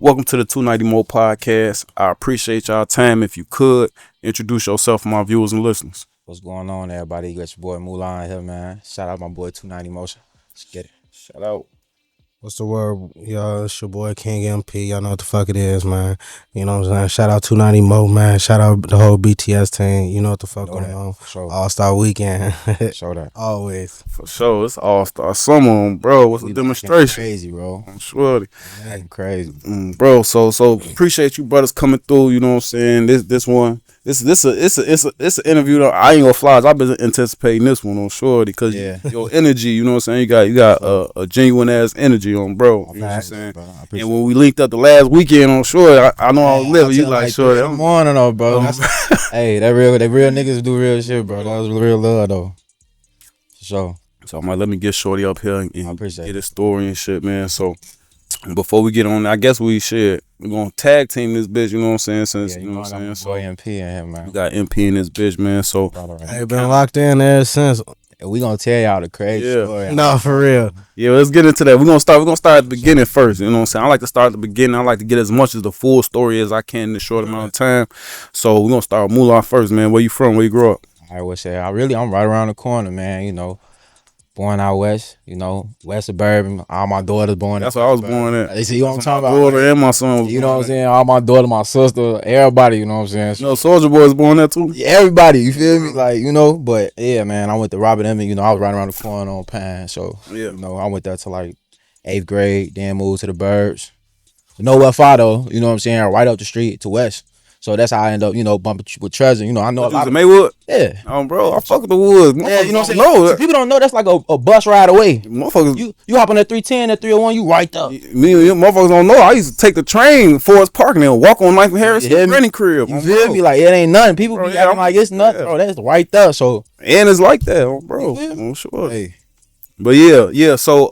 Welcome to the 290 Mo podcast. I appreciate y'all time. If you could introduce yourself for my viewers and listeners. What's going on, everybody? You got your boy Mula here, man. Shout out my boy 290 Motion. Let's get it. Shout out. What's the word, y'all? It's your boy King MP. Y'all know what the fuck it is, man. You know what I'm saying? Shout out 290 Mo, man. Shout out the whole BTS team. You know what the fuck Know going that, on. for sure. All-Star Weekend. Show that. Always. For sure, it's All-Star Summer, bro. What's the We demonstration? Crazy, bro. I'm sure. Crazy. Bro, so appreciate you brothers coming through, you know what I'm saying? This it's an interview that I ain't gonna fly. I've been anticipating this one on Shorty because your energy, you know what I'm saying? You got a genuine ass energy on, bro. You know what I'm saying? Bro, And when we linked up the last weekend on Shorty, I know I was living. You like Shorty? Come on, though, bro. Hey, they real niggas do real shit, bro. That was real love, though. For sure. So I'm like, let me get Shorty up here and appreciate get his story and shit, man. So before we get on, I guess we're gonna tag team this bitch, you know what I'm saying? Since you know what I'm saying. So boy MP in here, man. we got MP in this bitch, man. So Hey, been locked in ever since. And we gonna tell y'all the crazy story. No, for real. yeah, let's get into that. We're gonna start at the beginning first. You know what I'm saying? I like to start at the beginning. I like to get as much as the full story as I can in a short amount of time. So we're gonna start with Mula first, man. Where you from? Where you grew up? I would say I'm right around the corner, man. You know, born out west. You know, west suburban. All my daughters born. That's where I was born at. They see what I'm talking My about. daughter and my son. Was You know born what I'm saying? All my daughter, my sister, everybody. You know what I'm saying? You know, Soldier Boy was born there too. Yeah, everybody. You feel me? Like, you know. But yeah, man. I went to Robert Emmet. You know, I was right around the corner on Pine. So Yeah. you know, I went there to like 8th grade. Then moved to the Burbs. Nowhere far though. You know what I'm saying? Right up the street to West. So that's how I end up, you know, bumping with Treasure. You know, I know a You was lot in of Maywood? yeah. Bro, I fuck with the woods. Yeah, you know what I'm saying? No, See, people don't know that's like a bus ride away. motherfuckers. You hop on that 310, that 301, you right there. Me and motherfuckers don't know. I used to take the train Forest Park and then walk on Knife and Harris You hear me? Granny crib. You feel me? Like it ain't nothing. People Bro, be yeah, acting like it's nothing, bro. That's right there. So And it's like that, bro. You feel me? I'm sure. hey, But yeah. So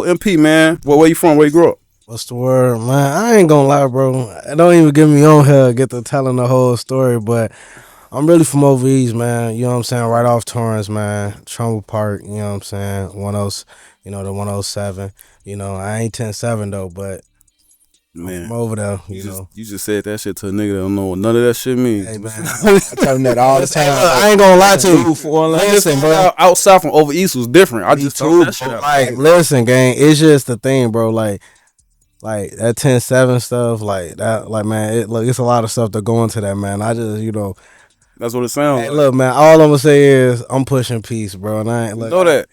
MP, man, where you from? Where you grew up? What's the word, man? I ain't gonna lie, bro. Don't even get me on here, get to telling the whole story, but I'm really from over east, man. You know what I'm saying? Right off Torrance, man. Trumbull Park, you know what I'm saying? The 107. You know, I ain't 10-7 though, but Man, I'm over there, you know. you just said that shit to a nigga that don't know what none of that shit means. Hey, man. I tell them that all the time. I ain't gonna lie to you. Listen, bro. Out south from over east was different. I just told that shit out. Like, listen, gang, it's just the thing, bro. Like that 10-7 stuff, like that, like, man, it's a lot of stuff that go into that, man. I just, you know, That's what it sounds hey, like. look, man, all I'm gonna say is I'm pushing peace, bro. And I ain't You know that,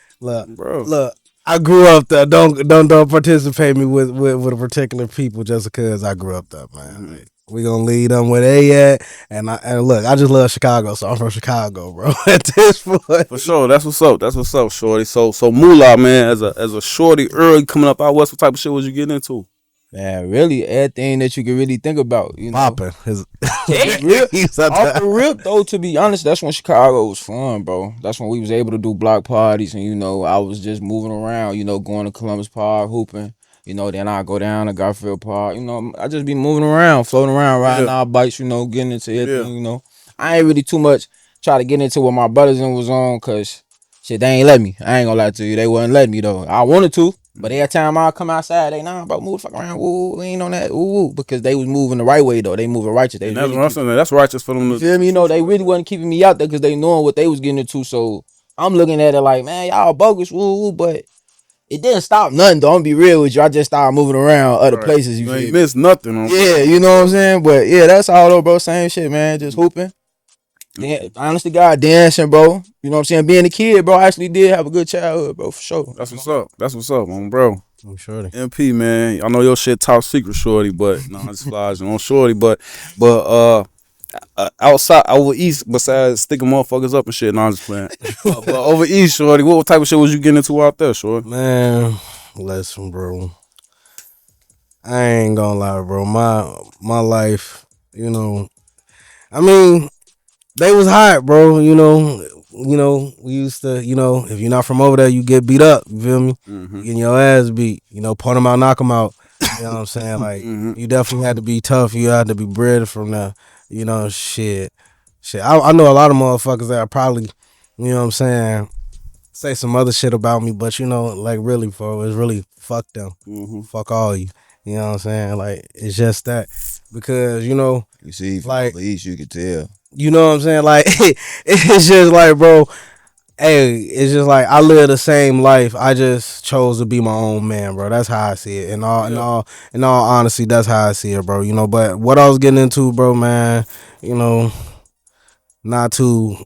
bro. look. I grew up there. Don't participate me with a particular people just because I grew up there, man. Like, we gonna lead them where they at, and look, I just love Chicago, so I'm from Chicago, bro. At this point, For sure, that's what's up. That's what's up, shorty. So Moolah, man, as a shorty early coming up out west, what type of shit was you getting into? Man, really, everything that you can really think about, you know. popping. He's off the rip though, to be honest, that's when Chicago was fun, bro. That's when we was able to do block parties, and you know, I was just moving around, you know, going to Columbus Park, hooping, you know, then I go down to Garfield Park, you know, I just be moving around, floating around, riding our bikes, you know, getting into everything, you know. I ain't really too much try to get into what my brothers and was on, cause shit, they ain't let me. I ain't gonna lie to you, they wouldn't let me though. I wanted to. But every time I come outside, they bro, move the fuck around, woo, we ain't on that, woo, because they was moving the right way though. They moving righteous. They That's really what I'm saying. That's righteous for them. you feel me? You know, they really wasn't keeping me out there because they knowing what they was getting into. So I'm looking at it like, man, y'all bogus, woo, but it didn't stop nothing. Don't be real with you. I just started moving around other places. You ain't feel me? missed nothing. Yeah, you know what I'm saying. But yeah, that's all though, bro. Same shit, man. Just hooping. Honest to God, dancing, bro. You know what I'm saying? Being a kid, bro, I actually did have a good childhood, bro, for sure. That's what's up. That's what's up, bro. I'm sure. MP, man, I know your shit top secret, shorty, but no, I just flies on shorty, but outside over east, besides sticking motherfuckers up and shit, no, I'm just playing. But over east, shorty, what type of shit was you getting into out there, shorty? Man, listen, bro. I ain't gonna lie, bro. My life, you know. I mean, they was hot, bro. You know, we used to, you know, if you're not from over there, you get beat up. You feel me? Mm-hmm. Getting your ass beat. You know, point them out, knock them out. You know what I'm saying? Like, you definitely had to be tough. You had to be bred from the, you know, shit. I know a lot of motherfuckers that are probably, you know what I'm saying, say some other shit about me, but you know, like really, for it's really fuck them. Mm-hmm. Fuck all you. You know what I'm saying? Like it's just that because You see, from like over east, you could tell. you know what I'm saying? Like it's just like, bro. Hey, it's just like I live the same life. I just chose to be my own man, bro. That's how I see it. In all honesty, that's how I see it, bro. But what I was getting into, bro, man, you know, not too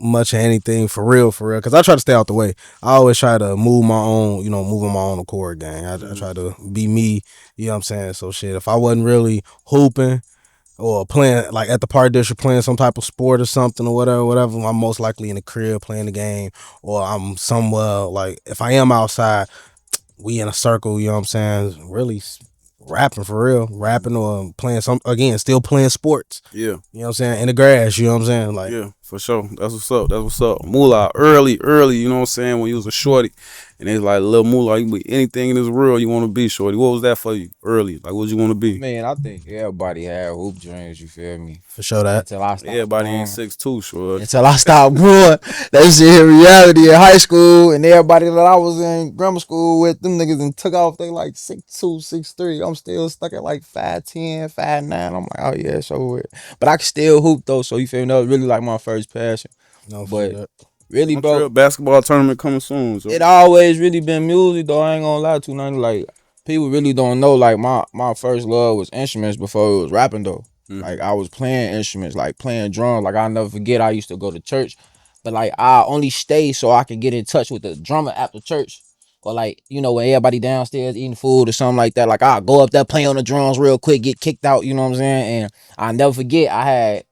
much of anything for real. Cause I try to stay out the way. I always try to move my own, move on my own accord, gang. I try to be me. You know what I'm saying? So shit, if I wasn't really hooping or playing like at the park district playing some type of sport or something or whatever, I'm most likely in the crib playing the game, or I'm somewhere like if I am outside, we in a circle, you know what I'm saying? Really rapping for real, rapping or playing still playing sports. Yeah. You know what I'm saying? In the grass, you know what I'm saying? Like Yeah, for sure. That's what's up. That's what's up. Mula, early, you know what I'm saying? When you was a shorty, and it's like, little Mula, you be anything in this world you want to be, shorty. What was that for you early? Like, what you want to be? Man, I think everybody had hoop dreams. You feel me? for sure that. Until I stopped Everybody growing. ain't 6'2", shorty. Until I stopped growing. That shit in reality in high school, and everybody that I was in grammar school with, them niggas and took off. They like 6'2", 6'3". I'm still stuck at like 5'10", 5'9". I'm like, oh yeah, so weird. But I can still hoop though. So you feel me? That was really like my first passion. No, for But that. really, bro, Montreal basketball tournament coming soon. So. it always really been music though. I ain't gonna lie to nothing. Like people really don't know. Like my first love was instruments before it was rapping though. Like I was playing instruments, like playing drums. Like I'll never forget. I used to go to church, but like I only stay so I can get in touch with the drummer after church. Or like, when everybody downstairs eating food or something like that, like I'll go up there, play on the drums real quick, get kicked out, you know what I'm saying? And I never forget, I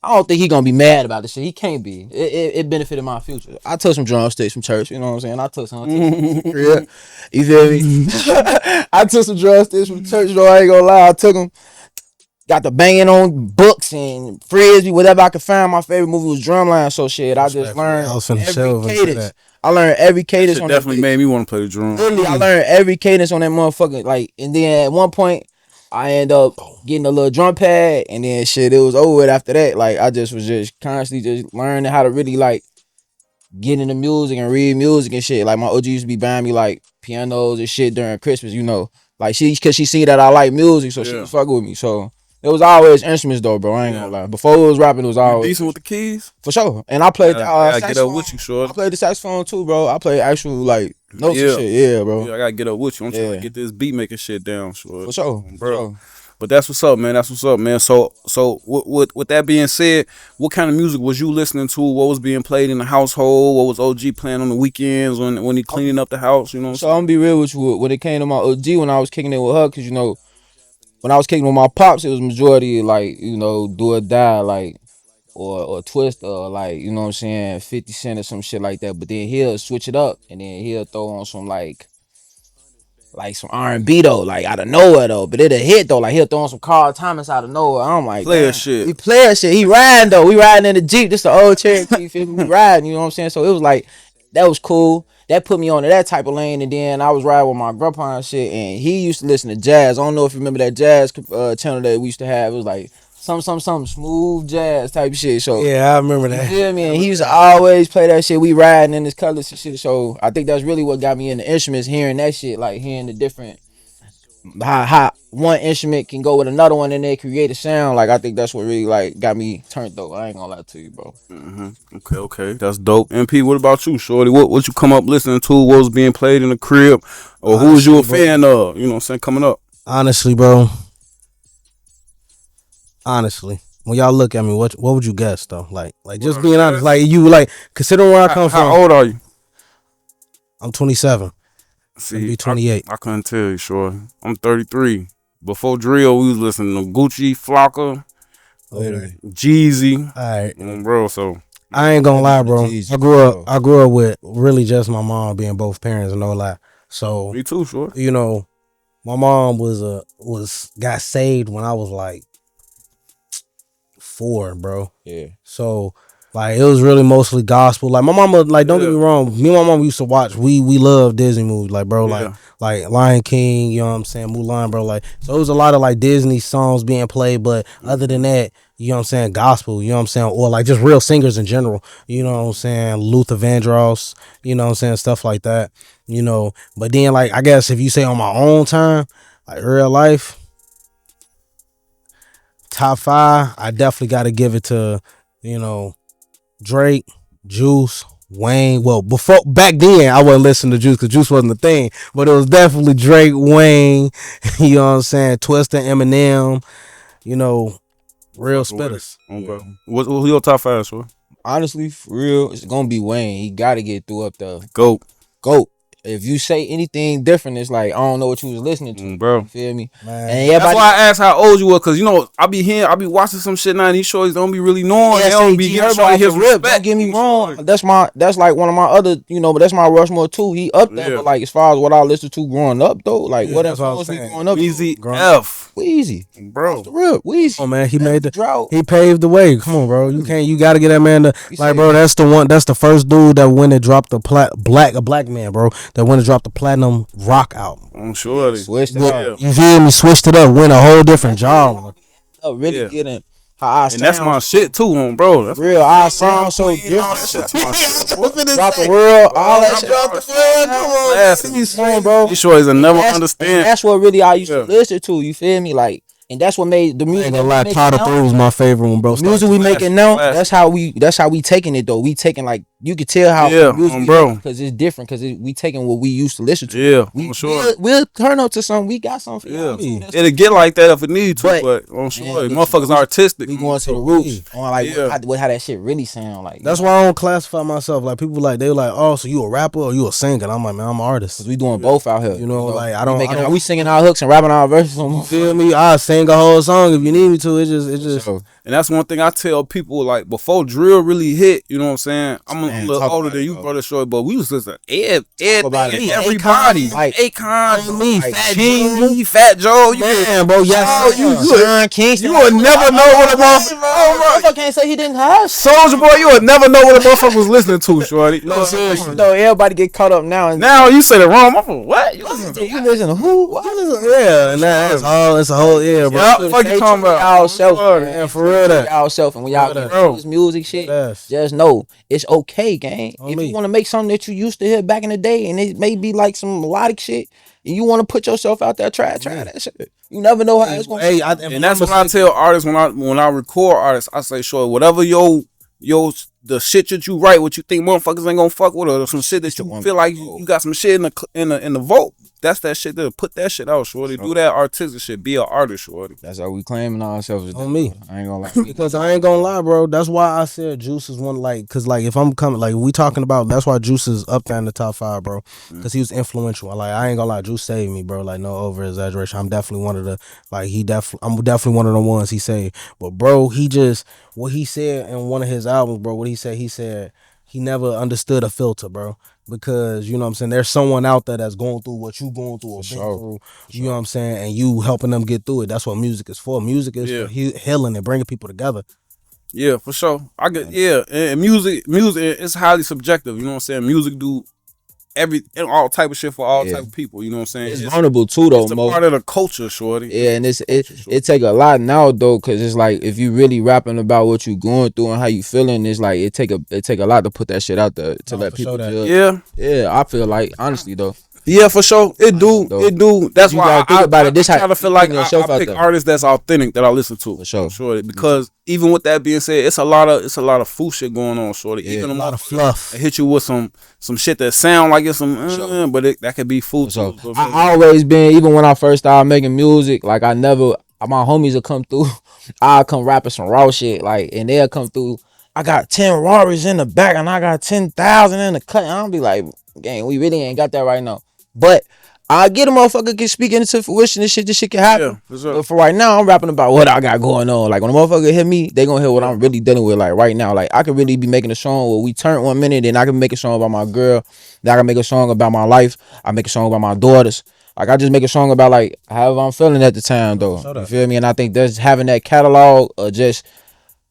don't think he gonna be mad about this shit. He can't be. It benefited my future. I took some drumsticks from church. You know what I'm saying? I took some. Yeah, you feel me? I took some drumsticks from church. Though I ain't gonna lie, I took them. Got the banging on books and frisbee, whatever I could find. My favorite movie was Drumline. So shit, I just learned every cadence. I learned every cadence. Shit on definitely made me want to play the drum. Literally, I learned every cadence on that motherfucker. Like, and then at one point, I end up getting a little drum pad, and then shit, it was over with after that. Like, I just was just constantly just learning how to really like get into music and read music and shit. Like my OG used to be buying me like pianos and shit during Christmas, Like cause she seen that I like music, so she was fucking with me. So it was always instruments though, bro. I ain't gonna lie. Before it was rapping, it was always decent with the keys for sure. And I played I gotta saxophone. get up with you, short. I played the saxophone too, bro. I played actual like notes and shit. Yeah, bro. Yeah, I gotta get up with you. I'm trying to get this beat making shit down, short. For sure, bro. For sure. But that's what's up, man. That's what's up, man. So with that being said, what kind of music was you listening to? What was being played in the household? What was OG playing on the weekends when he cleaning up the house? You know. So I'm gonna be real with you. When it came to my OG, when I was kicking it with her, cause when I was kicking with my pops, it was majority like do or die, like or twist or like you know what I'm saying, 50 Cent or some shit like that. But then he'll switch it up and then he'll throw on some like some R&B though, like out of nowhere though. But it'll hit though, like he'll throw on some Carl Thomas out of nowhere. I'm like, player shit. He player shit. He riding though. We riding in the Jeep. This the old Cherokee. We riding. You know what I'm saying? So it was like that was cool. That put me on to that type of lane. And then I was riding with my grandpa and shit, and he used to listen to jazz. I don't know if you remember that jazz channel that we used to have. It was like some smooth jazz type shit. So yeah, I remember that. You feel me? And he used to always play that shit. We riding in his colors and shit. So I think that's really what got me into instruments. Hearing that shit, like hearing the different how one instrument can go with another one and they create a sound. Like I think that's what really like got me turned though. I ain't gonna lie to you, bro. Okay, that's dope. MP, what about you, shorty? What you come up listening to? What was being played in the crib, or who was you a fan of? You know what I'm saying, coming up. Honestly, bro. Honestly, when y'all look at me, what would you guess though? Like just being honest, like you like considering where I come from. How old are you? I'm 27. See, be 28. I couldn't tell you, sure. I'm 33. Before drill, we was listening to Gucci, Flocka, Jeezy. All right, bro. So I ain't gonna lie, bro. I grew up with really just my mom being both parents, no lie. So me too, sure. My mom got saved when I was like 4, bro. Yeah. So like it was really mostly gospel. Like my mama, like don't get me wrong, me and my mom used to watch. We love Disney movies, like bro, like Lion King. You know what I'm saying, Mulan, bro. Like so, it was a lot of like Disney songs being played. But other than that, you know what I'm saying, gospel. You know what I'm saying, or like just real singers in general. You know what I'm saying, Luther Vandross. You know what I'm saying, stuff like that. you know. But then, like, I guess if you say on my own time, like real life, top 5, I definitely got to give it to, you know, Drake, Juice, Wayne. Well, before back then, I wasn't listening to Juice because Juice wasn't a thing, but it was definitely Drake, Wayne. You know what I'm saying? Twista, Eminem. You know, real spitters. Oh, bro. Who your top 5, sir? Honestly, for real, it's gonna be Wayne. He gotta get through up the GOAT. If you say anything different, it's like I don't know what you was listening to, bro. You feel me? Man. And that's why I asked how old you were, cause you know I be watching some shit now, and these shorties don't be really knowing. They don't be getting his respect. Don't get me wrong. That's like one of my other, you know, but that's my Rushmore too. He up there, but like as far as what I listened to growing up though, like what else was we growing up? Easy F, Weezy, bro. Real Weezy. Oh man, he made the drought. He paved the way. Come on, bro. You gotta get that man to like, bro. That's the one. That's the first dude that went and dropped the black man, bro. That went and dropped the platinum rock album. I'm sure switched it up. You feel me? Switched it up. Went a whole different genre. Really getting how I sound. And that's my shit too, bro. That's real. I sound so different. Drop the world, all that shit. Drop the world. Come on, bro. These shorties will never understand. That's what really I used to listen to. You feel me? Like. And that's what made the music. Tyler 3 was my favorite one, bro. Music we making now. That's how we taking it though. We taking like you could tell how music bro, because it's different because we taking what we used to listen to. Yeah, I'm sure. We'll turn up to something. We got something. It'll get like that if it needs to, but I'm sure motherfuckers artistic. We going to the roots on like how that shit really sound like. That's why I don't classify myself. Like people like they were like, oh, so you a rapper or you a singer? I'm like, man, I'm an artist. Cause we doing both out here. You know, like I don't. We singing our hooks and rapping our verses. You feel me? I sing a whole song if you need me to. It just. And that's one thing I tell people, like, before drill really hit, you know what I'm saying? I'm a little older than you, brother Short, but we was listening to everybody. Like Akon, me, Fat King, Fat Joe. Man, bro, yes. You would never know what a motherfucker. Can't say he didn't have Soulja Boy, you would never know what a motherfucker was listening to, Shorty. No, everybody get caught up now. Now you say the wrong motherfucker. What? You listen to who? Yeah, and that's all. It's a whole bro. Fuck you talking about? Ourselves, for real. Ourselves, and when y'all get this music shit, just know it's okay, gang. If you want to make something that you used to hear back in the day, and it may be like some melodic shit, and you want to put yourself out there, try that shit. You never know how it's gonna. And that's what I tell artists when I record artists. I say, sure, whatever the shit that you write, what you think motherfuckers ain't gonna fuck with, or some shit that you feel like you got some shit in the vault. That's that shit to put that shit out, Shorty. Do that artistic shit. Be an artist, Shorty. That's how we claiming ourselves. On me. I ain't gonna lie. Because I ain't gonna lie, bro. That's why I said Juice is one, like, cause like if I'm coming, like we talking about, that's why Juice is up there in the top 5, bro. Cause he was influential. Like I ain't gonna lie, Juice saved me, bro. Like no over exaggeration. I'm definitely one of the, like I'm definitely one of the ones he saved. But bro, what he said in one of his albums, bro. What he said he never understood a filter, bro. Because, you know what I'm saying, there's someone out there that's going through what you going through or been through, you know what I'm saying, and you helping them get through it. That's what music is for. Music is for healing and bringing people together. Yeah, for sure. And music is highly subjective, you know what I'm saying? Music do all type of shit for all type of people, you know what I'm saying? It's vulnerable too, though. It's a part of the culture, Shorty. Yeah, and it take a lot now though, cause it's like if you really rapping about what you going through and how you feeling, it's like it take a lot to put that shit out there to let people judge. Yeah, I feel like honestly though. Yeah, for sure. It do. That's why I think about it. I kind of feel like I pick artists that's authentic that I listen to. For sure. Shorty. Because even with that being said, it's a lot of fool shit going on, Shorty. Yeah, even a lot of fluff. They hit you with some shit that sound like it's some, but that could be fool. So I always been, even when I first started making music, like my homies will come through. I'll come rapping some raw shit, like, and they'll come through. I got 10 Rarries in the back and I got 10,000 in the cut. I'll be like, gang, we really ain't got that right now. But I get a motherfucker get speaking into fruition and shit. This shit can happen. Yeah, sure. But for right now, I'm rapping about what I got going on. Like when a motherfucker hit me, they gonna hear what I'm really dealing with. Like right now, like I could really be making a song where we turn 1 minute, and I can make a song about my girl. Then I can make a song about my life. I make a song about my daughters. Like I just make a song about like however I'm feeling at the time though. You feel me? And I think that's having that catalog of just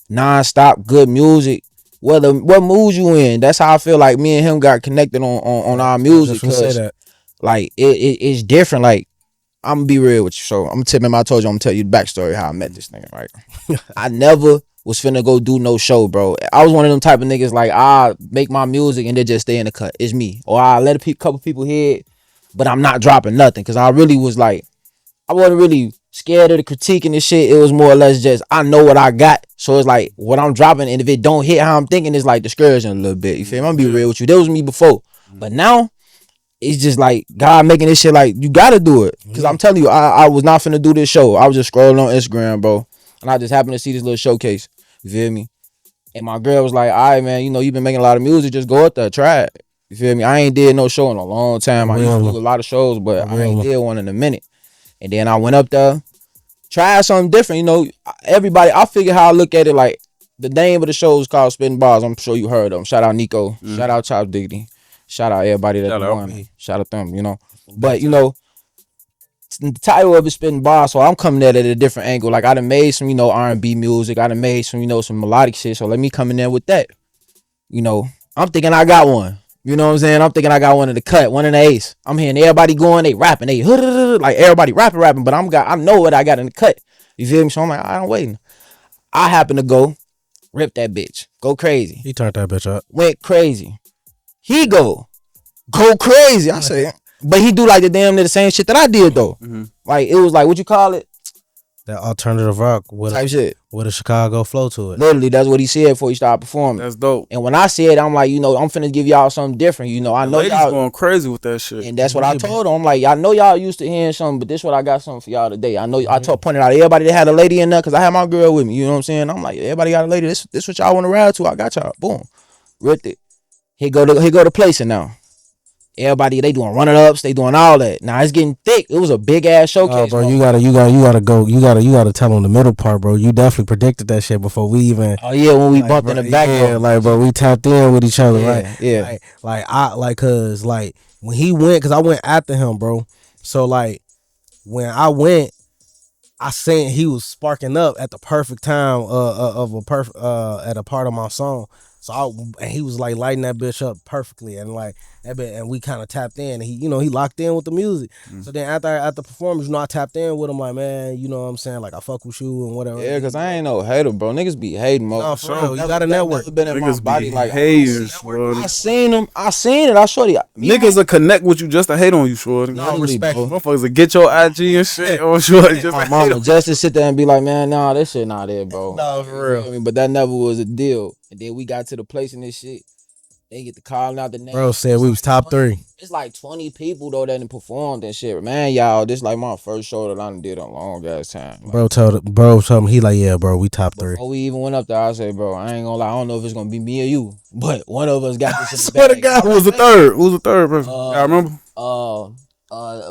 non-stop good music. What mood you in? That's how I feel like me and him got connected on our music. Like it's different. Like I'm gonna be real with you. So I'm gonna tell you, I told you I'm gonna tell you the backstory how I met this nigga. Right? I never was finna go do no show, bro. I was one of them type of niggas like I make my music and then just stay in the cut. It's me. Or I let a couple people hear it, but I'm not dropping nothing. Cause I really was like, I wasn't really scared of the critique and this shit. It was more or less just I know what I got. So it's like what I'm dropping, and if it don't hit how I'm thinking, it's like discouraging a little bit. You feel me? I'm gonna be real with you. That was me before. But now it's just like God making this shit like you gotta do it. Cause I'm telling you, I was not finna do this show. I was just scrolling on Instagram, bro. And I just happened to see this little showcase. You feel me? And my girl was like, all right, man, you know, you've been making a lot of music. Just go out there, try it. You feel me? I ain't did no show in a long time. I used to do a lot of shows, but I ain't did one in a minute. And then I went up there, tried something different. You know, everybody, I figure how I look at it. Like, the name of the show is called Spitting Bars. I'm sure you heard them. Shout out Nico. Shout out Chop Diggity. Shout out everybody that won. Shout out them, you know. But, you know, the title of it Spitting Bars, so I'm coming at it at a different angle. Like, I done made some, you know, R&B music. I done made some, you know, some melodic shit. So let me come in there with that. You know, I'm thinking I got one. You know what I'm saying? I'm thinking I got one in the cut, one in the ace. I'm hearing everybody going, they rapping, they like everybody rapping, but I know what I got in the cut. You feel me? So I'm like, I'm waiting. I happen to go, rip that bitch, go crazy. He turned that bitch up. Went crazy. He go crazy. I say, but he do like the damn near the same shit that I did though. Like it was like, what you call it? That alternative rock with type shit. With a Chicago flow to it. Literally, that's what he said before he started performing. That's dope. And when I said, I'm like, you know, I'm finna give y'all something different. You know, I know y'all going crazy with that shit. And that's what I told him. I'm like, I know y'all used to hearing something, but this what I got something for y'all today. I know I pointed out everybody that had a lady in there, cause I had my girl with me. You know what I'm saying? I'm like, everybody got a lady. This what y'all want to ride to. I got y'all. Boom, ripped it. He go to placing now. Everybody, they doing running ups, they doing all that. Now it's getting thick. It was a big ass showcase. Bro, you gotta tell them the middle part, bro. You definitely predicted that shit before we even. Oh yeah, when we bumped in the back. Yeah, like bro, we tapped in with each other, right? Yeah. Cause when he went, cause I went after him, bro. So like when I went, I seen he was sparking up at the perfect time at a part of my song. So and he was like lighting that bitch up perfectly, and like that bitch, and we kind of tapped in. And he locked in with the music. So then after the performance, I tapped in with him like, man, you know what I'm saying, like I fuck with you and whatever. Yeah, cause I ain't no hater, bro. Niggas be hating, bro. No, for real. You got a network. Been in my body like haters, I seen him. I seen it. I showed you. Niggas will connect with you just to hate on you, shorty. No respect. Motherfuckers will get your IG and shit on shorty. Just my mama just to sit there and be like, man, nah, this shit not there, bro. No, for real. I mean, but that never was a deal. And then we got to the place in this shit. They get to calling out the name. Bro said we was top 3. It's like 20 people though that done performed and shit. Man, y'all, this like my first show that I done did in a long ass time. Like, Bro told me, he like, yeah, bro, we top 3. Before we even went up there, I said, bro, I ain't gonna lie, I don't know if it's gonna be me or you, but one of us got this in the swear to God, who was the third? Who was the third person? I remember.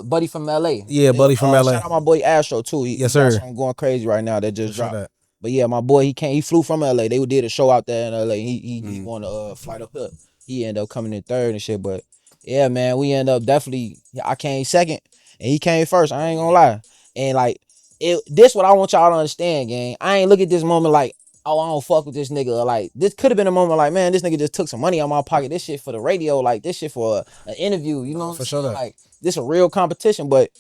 Buddy from LA. Yeah, buddy from LA. Shout out my boy Astro too. Yes, sir. I'm going crazy right now. That just dropped. But yeah, my boy, he flew from LA. They did a show out there in LA. He won a flight up here. He ended up coming in third and shit. But yeah, man, we end up definitely. I came second and he came first. I ain't gonna lie. And like this, what I want y'all to understand, gang. I ain't look at this moment like, oh, I don't fuck with this nigga. Like this could have been a moment like, man, this nigga just took some money out my pocket. This shit for the radio. Like this shit for an interview. You know what I'm saying? Sure. Like this a real competition, but.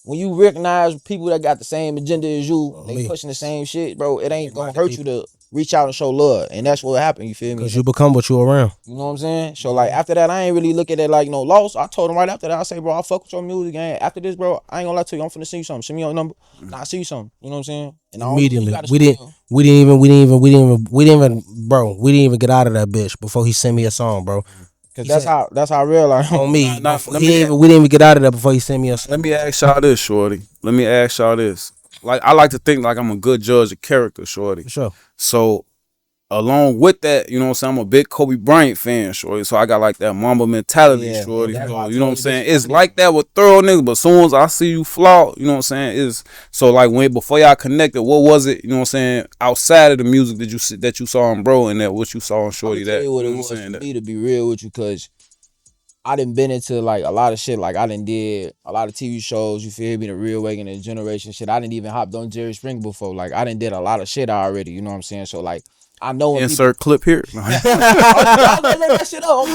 When you recognize people that got the same agenda as you, they pushing the same shit, bro, it ain't gonna hurt you to reach out and show love. And that's what happened, you feel me? Because you become what you around. You know what I'm saying? So, like, after that, I ain't really look at it like no loss. I told him right after that, I say, bro, I fuck with your music, gang. After this, bro, I ain't gonna lie to you. I'm finna send you something. Send me your number. Nah, I see you something. You know what I'm saying? And immediately. We didn't even get out of that bitch before he sent me a song, bro. Cause that's how real I am. On me. We didn't even get out of there before he sent me a song. Let me ask y'all this, shorty. Let me ask y'all this. Like, I like to think like I'm a good judge of character, shorty. For sure. So, along with that, you know what I'm saying, I'm a big Kobe Bryant fan, shorty. So I got like that Mamba mentality, shorty. So, you know what I'm saying? It's like that with thorough niggas, but as soon as I see you flaw, you know what I'm saying? Is so like before y'all connected, what was it, you know what I'm saying, outside of the music that you saw in Bro and that what you saw in Shorty that, you know what it was for me, to be real with you, cause I done been into like a lot of shit. Like I done did a lot of TV shows, you feel me, the Real Waking and Generation shit. I didn't even hopped on Jerry Springer before. Like I done did a lot of shit already, you know what I'm saying? So like I know when insert clip here. Let that shit up.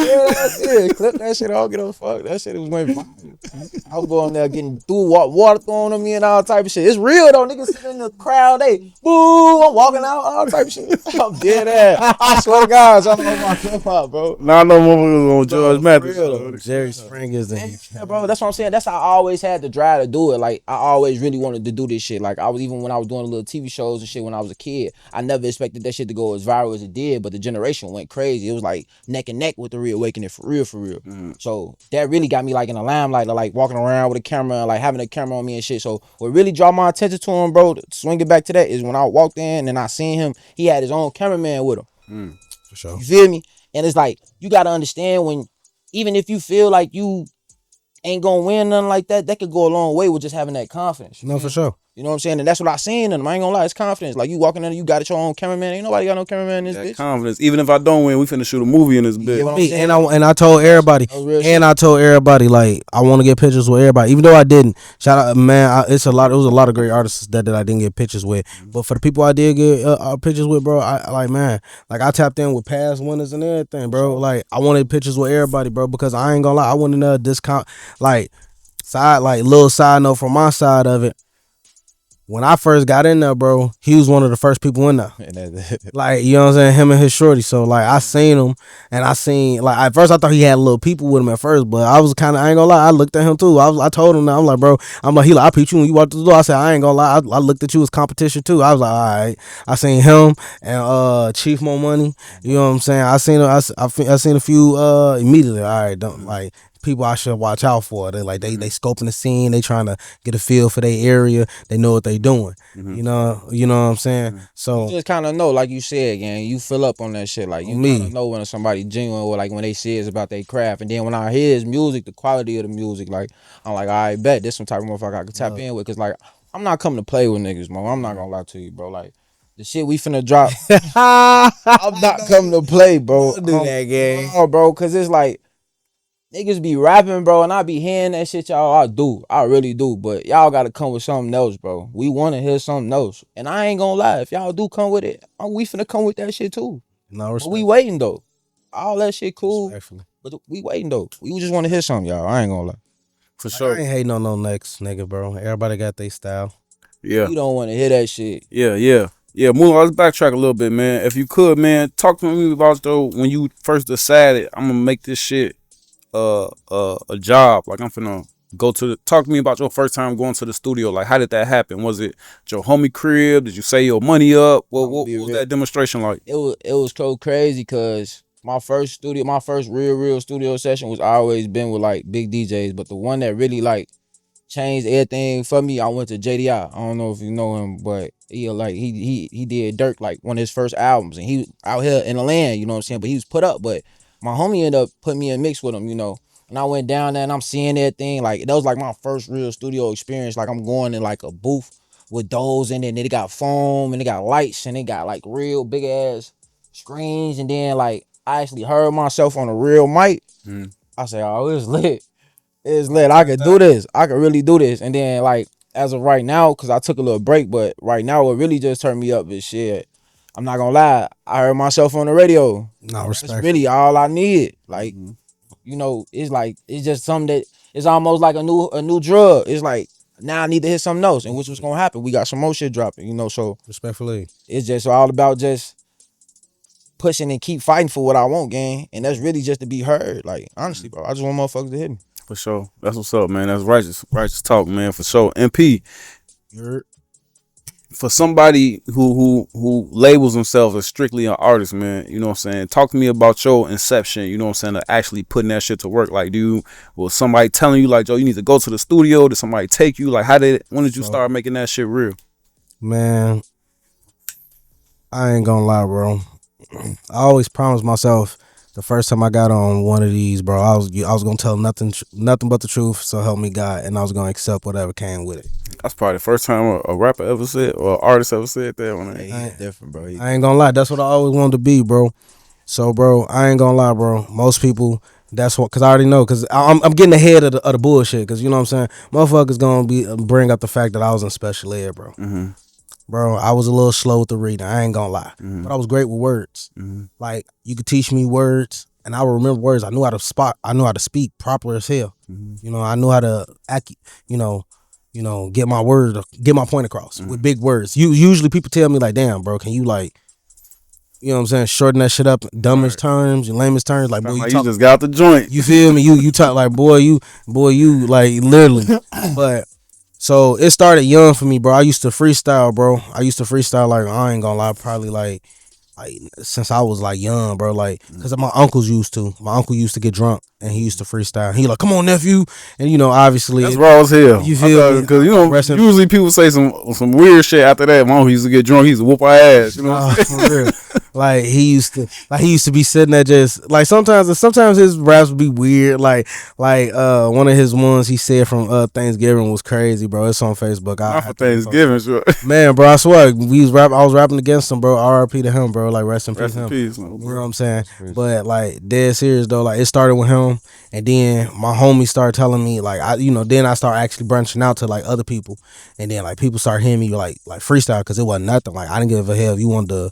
Clip that shit off. Get a fuck. That shit was went viral. I was going there getting water thrown on me and all type of shit. It's real though. Niggas sitting in the crowd. They boo. I'm walking out. All type of shit. I'm dead ass. I swear to God, I'm on my hip hop, bro. Nah, I know motherfuckers on George Matthews. Jerry Springer's yeah, bro. That's what I'm saying. That's how I always had the drive to do it. Like I always really wanted to do this shit. Like I was even when I was doing little TV shows and shit when I was a kid. I never expected that shit to go as viral as it did. But the generation went crazy. It was like neck and neck with the Reawakening for real. So that really got me like in the limelight, like walking around with a camera, and like having a camera on me and shit. So what really drew my attention to him, bro, to swing it back to that, is when I walked in and I seen him. He had his own cameraman with him. For sure. You feel me? And it's like you gotta understand when, even if you feel like you ain't gonna win nothing like that, that could go a long way with just having that confidence. No, for sure. You know what I'm saying? And that's what I seen in him. I ain't gonna lie, it's confidence. Like you walking in, you got your own cameraman. Ain't nobody got no cameraman in this bitch. Confidence. Even if I don't win, we finna shoot a movie in this bitch. And I told everybody, like I want to get pictures with everybody, even though I didn't. Shout out, man. It was a lot of great artists that I didn't get pictures with. But for the people I did get pictures with, bro, I tapped in with past winners and everything, bro. Like I wanted pictures with everybody, bro, because I ain't gonna lie, I wanted a discount, little side note from my side of it. When I first got in there, bro, he was one of the first people in there. Like, you know what I'm saying? Him and his shorty. So, like, I seen him, and at first I thought he had little people with him at first, but I was kind of, I ain't gonna lie, I looked at him too. I told him that, I'm like, bro, I peeped you when you walked through the door. I said, I ain't gonna lie, I looked at you as competition too. I was like, all right. I seen him and Chief Mo Money. You know what I'm saying? I seen a few immediately. All right, don't like. People I should watch out for. They scoping the scene. They trying to get a feel for their area. They know what they doing. You know what I'm saying. So you just kind of know, like you said, gang. You fill up on that shit. Like you kind of know when somebody genuine, or like when they say it's about their craft. And then when I hear his music, the quality of the music, like I'm like, I bet this some type of motherfucker I can tap in with. Cause like I'm not coming to play with niggas, man. I'm not gonna lie to you, bro. Like the shit we finna drop, I'm not coming to play, bro. Don't do that, gang. Oh, bro, cause it's like. Niggas be rapping, bro, and I be hearing that shit, y'all. I really do. But y'all gotta come with something else, bro. We wanna hear something else. And I ain't gonna lie, if y'all do come with it, we finna come with that shit too. No respect. But we waiting though. All that shit cool. But we waiting though. We just wanna hear something, y'all. I ain't gonna lie. For sure. I ain't hating on no next nigga, bro. Everybody got their style. Yeah. You don't wanna hear that shit. Yeah, Mula, let's backtrack a little bit, man. If you could, man, talk to me about though when you first decided I'm gonna make this shit a job. Like I'm finna talk to me about your first time going to the studio. Like how did that happen? Was it your homie crib? Did you save your money up? What was that demonstration like? It was so crazy because my first real studio session was always been with like big DJs, but the one that really like changed everything for me, I went to JDI. I don't know if you know him, but he did Dirk, like one of his first albums, and he out here in the land, you know what I'm saying? But he was put up, but my homie ended up putting me in mix with him, you know. And I went down there and I'm seeing everything. Like that was like my first real studio experience. Like I'm going in like a booth with those in it, and they got foam and they got lights and they got like real big ass screens. And then like I actually heard myself on a real mic. I said, oh, it's lit. It's lit. I could do this. I could really do this. And then like as of right now, because I took a little break, but right now what really just turned me up is shit. I'm not gonna lie, I heard myself on the radio. No respect. That's really all I need. Like, you know, it's just something that it's almost like a new drug. It's like now I need to hit something else, and which was gonna happen. We got some more shit dropping, you know. So respectfully, it's just all about just pushing and keep fighting for what I want, gang. And that's really just to be heard. Like honestly, bro, I just want motherfuckers to hit me. For sure, that's what's up, man. That's righteous talk, man. For sure. MP. For somebody who labels themselves as strictly an artist, man, you know what I'm saying? Talk to me about your inception, you know what I'm saying, of actually putting that shit to work. Like, was somebody telling you, like, Joe, you need to go to the studio? Did somebody take you? Like, when did you start making that shit real? Man, I ain't gonna lie, bro. I always promised myself the first time I got on one of these, bro, I was gonna tell nothing but the truth, so help me God, and I was gonna accept whatever came with it. That's probably the first time a rapper ever said, or an artist ever said that. He's different, bro. I ain't gonna lie, that's what I always wanted to be, bro. So, bro, I ain't gonna lie, bro. Most people, that's what, cause I already know, cause I'm getting ahead of the bullshit, cause you know what I'm saying. Motherfuckers gonna bring up the fact that I was in special ed, bro. bro, I was a little slow with the reading. I ain't gonna lie, but I was great with words. Like you could teach me words, and I would remember words. I knew how to spot. I knew how to speak proper as hell. You know, I knew how to act. You know, get my word, get my point across with big words. Usually people tell me like, damn, bro, can you like, you know what I'm saying, shorten that shit up, dumbest terms and lamest terms, like, boy, you just got the joint. You feel me? You talk like, boy, you like literally. But so it started young for me, bro. I used to freestyle, bro. I used to freestyle like, I ain't gonna lie, probably like since I was like young, bro. Like, cause my uncles used to. My uncle used to get drunk and he used to freestyle. He like, come on, nephew, and you know, obviously that's raw as hell. You feel me? Because you know, usually people say some weird shit after that. My uncle used to get drunk. He used to whoop our ass. You know, what I'm saying? For real. Like he used to be sitting there just like sometimes his raps would be weird. Like one of his ones he said from Thanksgiving was crazy, bro. It's on Facebook. Not for Thanksgiving, sure. Man, bro, I swear I was rapping against him, bro. R.I.P. to him, bro. Like rest in peace, him. You know what I'm saying? But like dead serious though. Like it started with him, and then my homie started telling me like then I started actually branching out to like other people, and then like people started hearing me like freestyle because it wasn't nothing. Like I didn't give a hell if you wanted to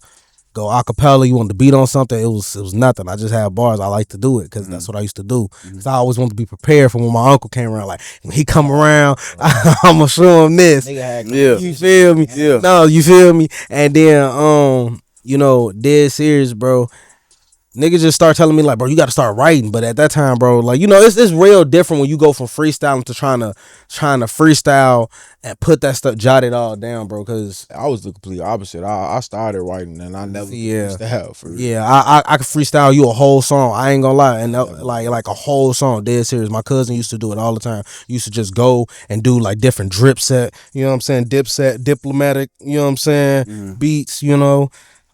go acapella, you wanted to beat on something, it was nothing. I just had bars. I like to do it because that's what I used to do. Because I always wanted to be prepared for when my uncle came around. Like when he come around, I'm gonna show him this. Yeah, you feel me? Yeah, no, you feel me? And then dead serious, bro. Niggas just start telling me like, bro, you got to start writing. But at that time, bro, like it's real different when you go from freestyling to trying to freestyle and put that stuff, jot it all down, bro. Because I was the complete opposite. I started writing and I never freestyle for real. Yeah, I could freestyle you a whole song. I ain't gonna lie, and like a whole song, dead serious. My cousin used to do it all the time. Used to just go and do like different drip set. You know what I'm saying? Dip set, diplomatic. You know what I'm saying? Beats. You know.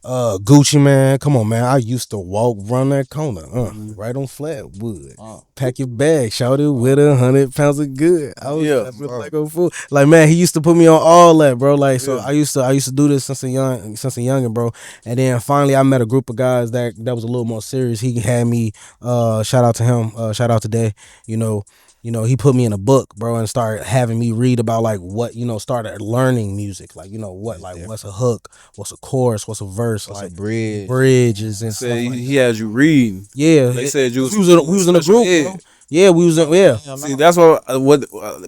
Gucci man, come on man. I used to run that corner, right on Flatwood. Pack your bag, shout it with 100 pounds of good. I was like a fool. Like man, he used to put me on all that, bro. Like so, I used to do this since a youngin', bro. And then finally, I met a group of guys that was a little more serious. He had me. Shout out to him. Shout out to Day. He put me in a book, bro, and started having me read about like what, started learning music. Like, what, like what's a hook, what's a chorus, what's a verse, what's like a bridge. Bridges and stuff. He had you read. Yeah. They said you we was in a group, bro. Yeah, we was in, See, that's what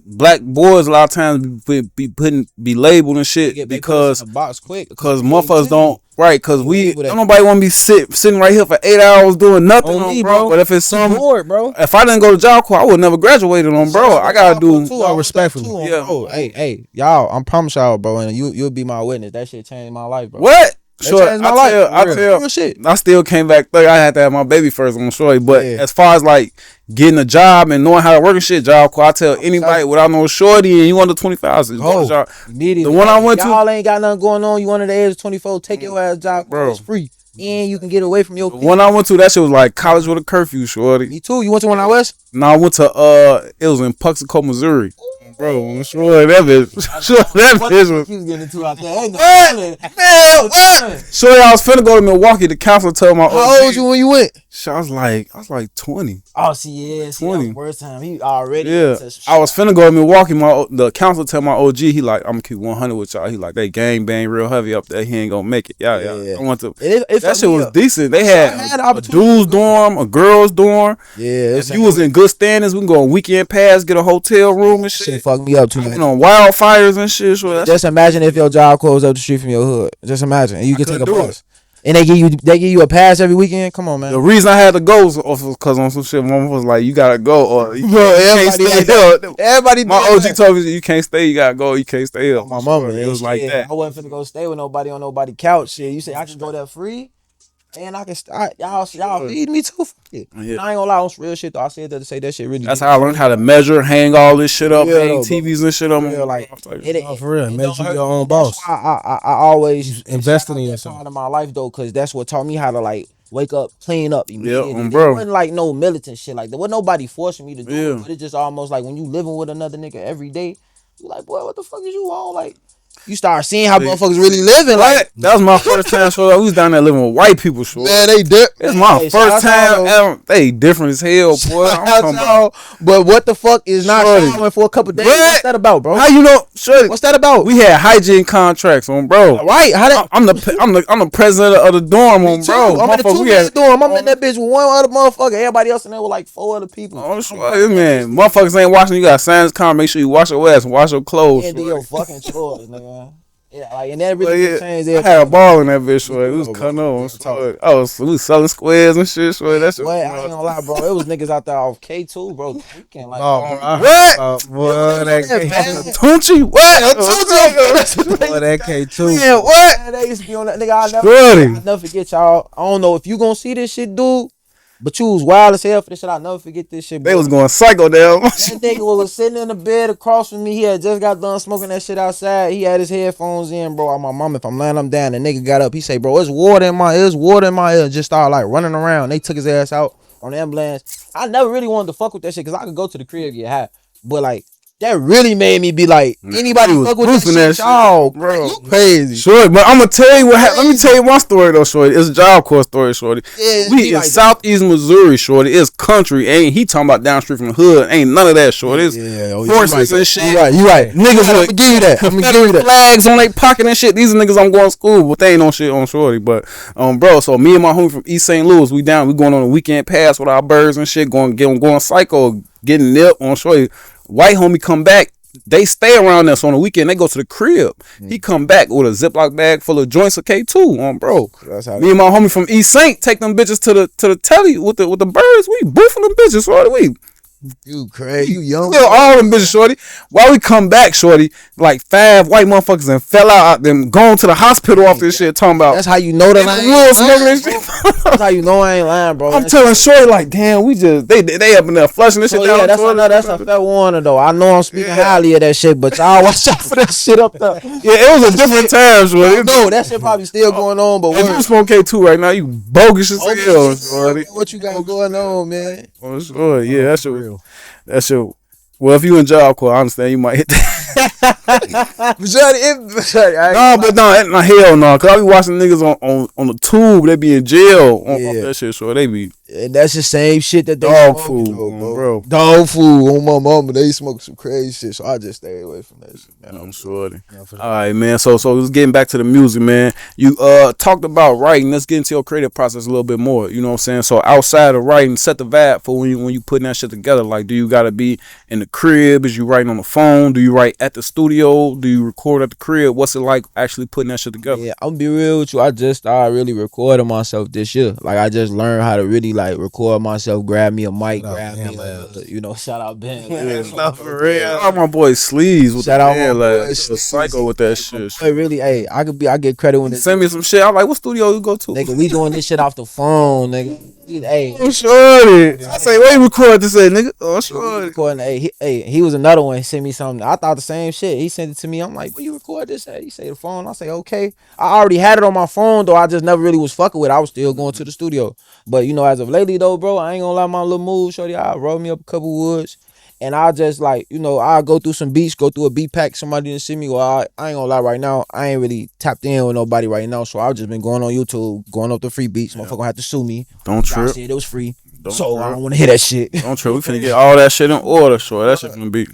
black boys a lot of times be labeled and shit because box quick because motherfuckers don't because don't nobody want to be sitting right here for 8 hours doing nothing on me, bro. But if it's some bored, bro. If I didn't go to Job Corps, I would never graduated on, bro. I gotta do respectfully. Yeah. Bro. Hey, y'all, I'm promise y'all, bro, and you'll be my witness. That shit changed my life, bro. What? Sure, I still came back 30. I had to have my baby first on shorty. But as far as like getting a job and knowing how to work and shit, Job Corps, I tell anybody without no shorty and you under 25, immediately. The one I went to, y'all ain't got nothing going on. You under the age of 24, take your ass job, bro. It's free. And you can get away from your people. When I went to, that shit was like college with a curfew, shorty. Me too. You went to one out west? No, I went to it was in Puxico, Missouri. Bro, I'm sure that bitch. Was. He was getting into out there. Ain't what? So I was finna go to Milwaukee. The counselor told my. How old was you when you went? I was like 20. Oh, see, yeah, 20. First time he already. Yeah, I was finna go to Milwaukee. The counselor tell my OG, he like, I'm gonna keep 100 with y'all. He like, they gang bang real heavy up there. He ain't gonna make it. Yeah. I want to. That shit was decent. They had a dudes dorm, a girls dorm. Yeah, if you was in good standings, we can go on weekend pass, get a hotel room and shit. Fuck me up too much. On wildfires and shit. So just imagine if your job closed up the street from your hood. Just imagine, and you could take a pass. And they give you a pass every weekend. Come on, man. The reason I had to go was because on some shit, mama was like, "You gotta go, or you can't stay here." Everybody, my OG told me, "You can't stay. You gotta go. You can't stay here." My mama, it was like that. I wasn't finna go stay with nobody on nobody couch. Shit, you say I can go there free, and I can y'all feed me too. Yeah. I ain't gonna lie on some real shit though. I said that to say that shit really. That's how I learned how to measure, hang all this shit up, hang TVs and shit up. Like, for real, make you your own boss. I always invested in yourself. Part of my life though, cause that's what taught me how to like wake up, clean up. Yeah, bro. It wasn't like no militant shit like that. Wasn't nobody forcing me to do it. But it's just almost like when you living with another nigga every day, you like, boy, what the fuck is you on? Like, you start seeing how motherfuckers really living. Like that was my first time. So we was down there living with white people. Short. Man, they dip. It's my first time ever. They different as hell, boy. I'm about. But what the fuck is not showing for a couple days? What's that about, bro? How you know? Shorty, what's that about? We had hygiene contracts on, bro. Right? How that? I'm the president of the dorm on, bro. I'm in the 2-man dorm. I'm in that bitch with one other motherfucker. Everybody else in there with like 4 other people. Oh, sure, man. Motherfuckers ain't washing. You got signs comment. Make sure you wash your ass and wash your clothes. And do your fucking chores, nigga. Yeah, like and everything changed. I had a ball in that bitch, short. It was cutting on. We was selling squares and shit, short. That shit. I ain't gonna lie, bro. It was niggas out there off K2, bro. You can't like. What? Boy, that K2. Tunchi? What? Boy, that K2. Yeah, what? Man, they used to be on that nigga. I'll never forget y'all. I don't know if you gonna see this shit, dude. But you was wild as hell for this shit. I'll never forget this shit, bro. They was going psycho down. That nigga was sitting in the bed across from me. He had just got done smoking that shit outside. He had his headphones in, bro. My mom, if I'm laying him down, the nigga got up. He say, bro, it's water in my ear. Just started like running around. They took his ass out on the ambulance. I never really wanted to fuck with that shit because I could go to the crib, get high. But like, that really made me be like, anybody fuck with this shit, y'all, bro. You crazy. Shorty, but I'm going to tell you what happened. Let me tell you my story, though, shorty. It's a Job Corps story, shorty. Yeah, we in like Southeast Missouri, shorty. It's country. Ain't he talking about down street from the hood. Ain't none of that, shorty. It's forces and shit. You right. Niggas with give you that. Confederate flags on their pocket and shit. These are niggas I'm going to school, but they ain't on shit on shorty. But, bro, so me and my homie from East St. Louis, we going on a weekend pass with our birds and shit, going psycho, getting nipped on shorty. White homie come back. They stay around us on the weekend. They go to the crib. He come back with a Ziploc bag full of joints of K2 bro. Me and my homie from East St. take them bitches to the telly with the birds. We boofing them bitches, shorty. You crazy. You young. Still all them bitches, shorty. While we come back, shorty, like 5 white motherfuckers and fell out them going to the hospital off this shit talking about. That's how you know that I ain't lying. That's how you know I ain't lying, bro. I'm telling shorty like, damn, we just they up in there flushing this shit down. Yeah, that's a fair warning though. I know I'm speaking highly of that shit, but y'all watch out for that shit up there. Yeah, it was a different time, shorty. No, that shit probably still going on, but if you smoke K2 right now, you bogus as hell, shorty. What you got going on, man? Oh, sure, yeah, that's real. That shit. Well, if you in Job Corps, I understand you might hit that. No, hell no. Cause I be watching niggas on the tube. They be in jail on that shit. So they be. And that's the same shit that they dog food, bro. Dog food on my mama. They smoke some crazy shit. So I just stay away from that shit, man. I'm sure. All right, man. So let's getting back to the music, man. You talked about writing. Let's get into your creative process a little bit more. You know what I'm saying? So outside of writing, set the vibe for when you putting that shit together. Like, do you gotta be in the crib? Is you writing on the phone? Do you write at the studio? Do you record at the crib? What's it like actually putting that shit together? Yeah, I'm gonna be real with you. I just started really recording myself this year. Like, I just learned how to really like record myself. Grab me a mic, shout out Ben. Yeah, for real. Shout out my boy Sleeves with shout out like psycho with that shit. Hey, really, hey, I get credit when send me some shit. I'm like, what studio you go to? Nigga, we doing this shit off the phone, nigga. Hey, I'm sure. I say, where you record this at, nigga? Oh, sure. Recording. He was another one. He sent me something. I thought the same shit. He sent it to me. I'm like, where you record this at? He say the phone. I say, okay. I already had it on my phone though. I just never really was fucking with it. I was still going to the studio. But as of lately though, bro, I ain't gonna lie, my little move, shorty. I roll me up a couple woods. And I just like, I'll go through some beats, go through a beat pack. Somebody didn't see me. Well, I ain't gonna lie right now. I ain't really tapped in with nobody right now. So I've just been going on YouTube, going up the free beats. Motherfucker gonna have to sue me. Don't trip. Said it was free. I don't want to hear that shit. Don't trip. We finna get all that shit in order, sure. That shit finna be.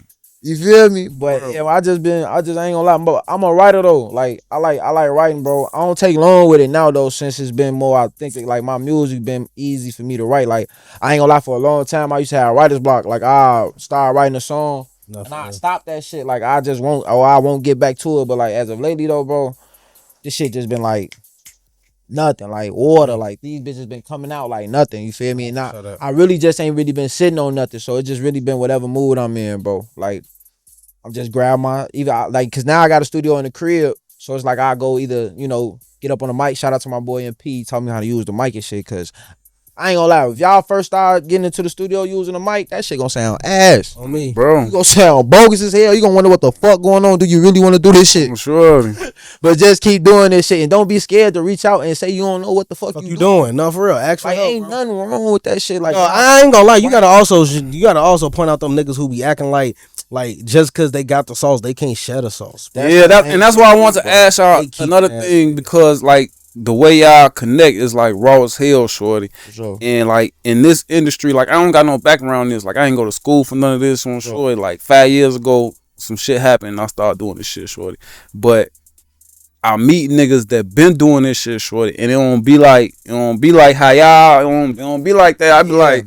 You feel me? But I just ain't gonna lie, but I'm a writer though. Like I like writing, bro. I don't take long with it now though, since it's been more. I think like my music been easy for me to write. Like I ain't gonna lie, for a long time I used to have writer's block. Like I start writing a song and I stop that shit. Like I just won't, I won't get back to it. But like as of lately though, bro, this shit just been like nothing, like water. Like these bitches been coming out like nothing. You feel me? And I really just ain't really been sitting on nothing. So it just really been whatever mood I'm in, bro. Like. I'm just grab cause now I got a studio in the crib, so it's like I go either, get up on the mic. Shout out to my boy MP, taught me how to use the mic and shit, cause I ain't gonna lie. If y'all first start getting into the studio using a mic, that shit gonna sound ass. On me, bro. You gonna sound bogus as hell. You gonna wonder what the fuck going on. Do you really want to do this shit? I'm sure. But just keep doing this shit and don't be scared to reach out and say you don't know what the fuck you doing? No, for real. Actually, Like ain't nothing wrong with that shit. Like no, I ain't gonna lie. You gotta also point out them niggas who be acting like just because they got the sauce, they can't share the sauce. That's why I want to ask y'all another thing, because like the way y'all connect is like raw as hell, shorty. Sure. And like in this industry, like I don't got no background in this. Like I ain't go to school for none of this, on shorty. Like 5 years ago, some shit happened and I started doing this shit, shorty. But I meet niggas that been doing this shit, shorty, and it don't be like how y'all. It don't be like that. I be like,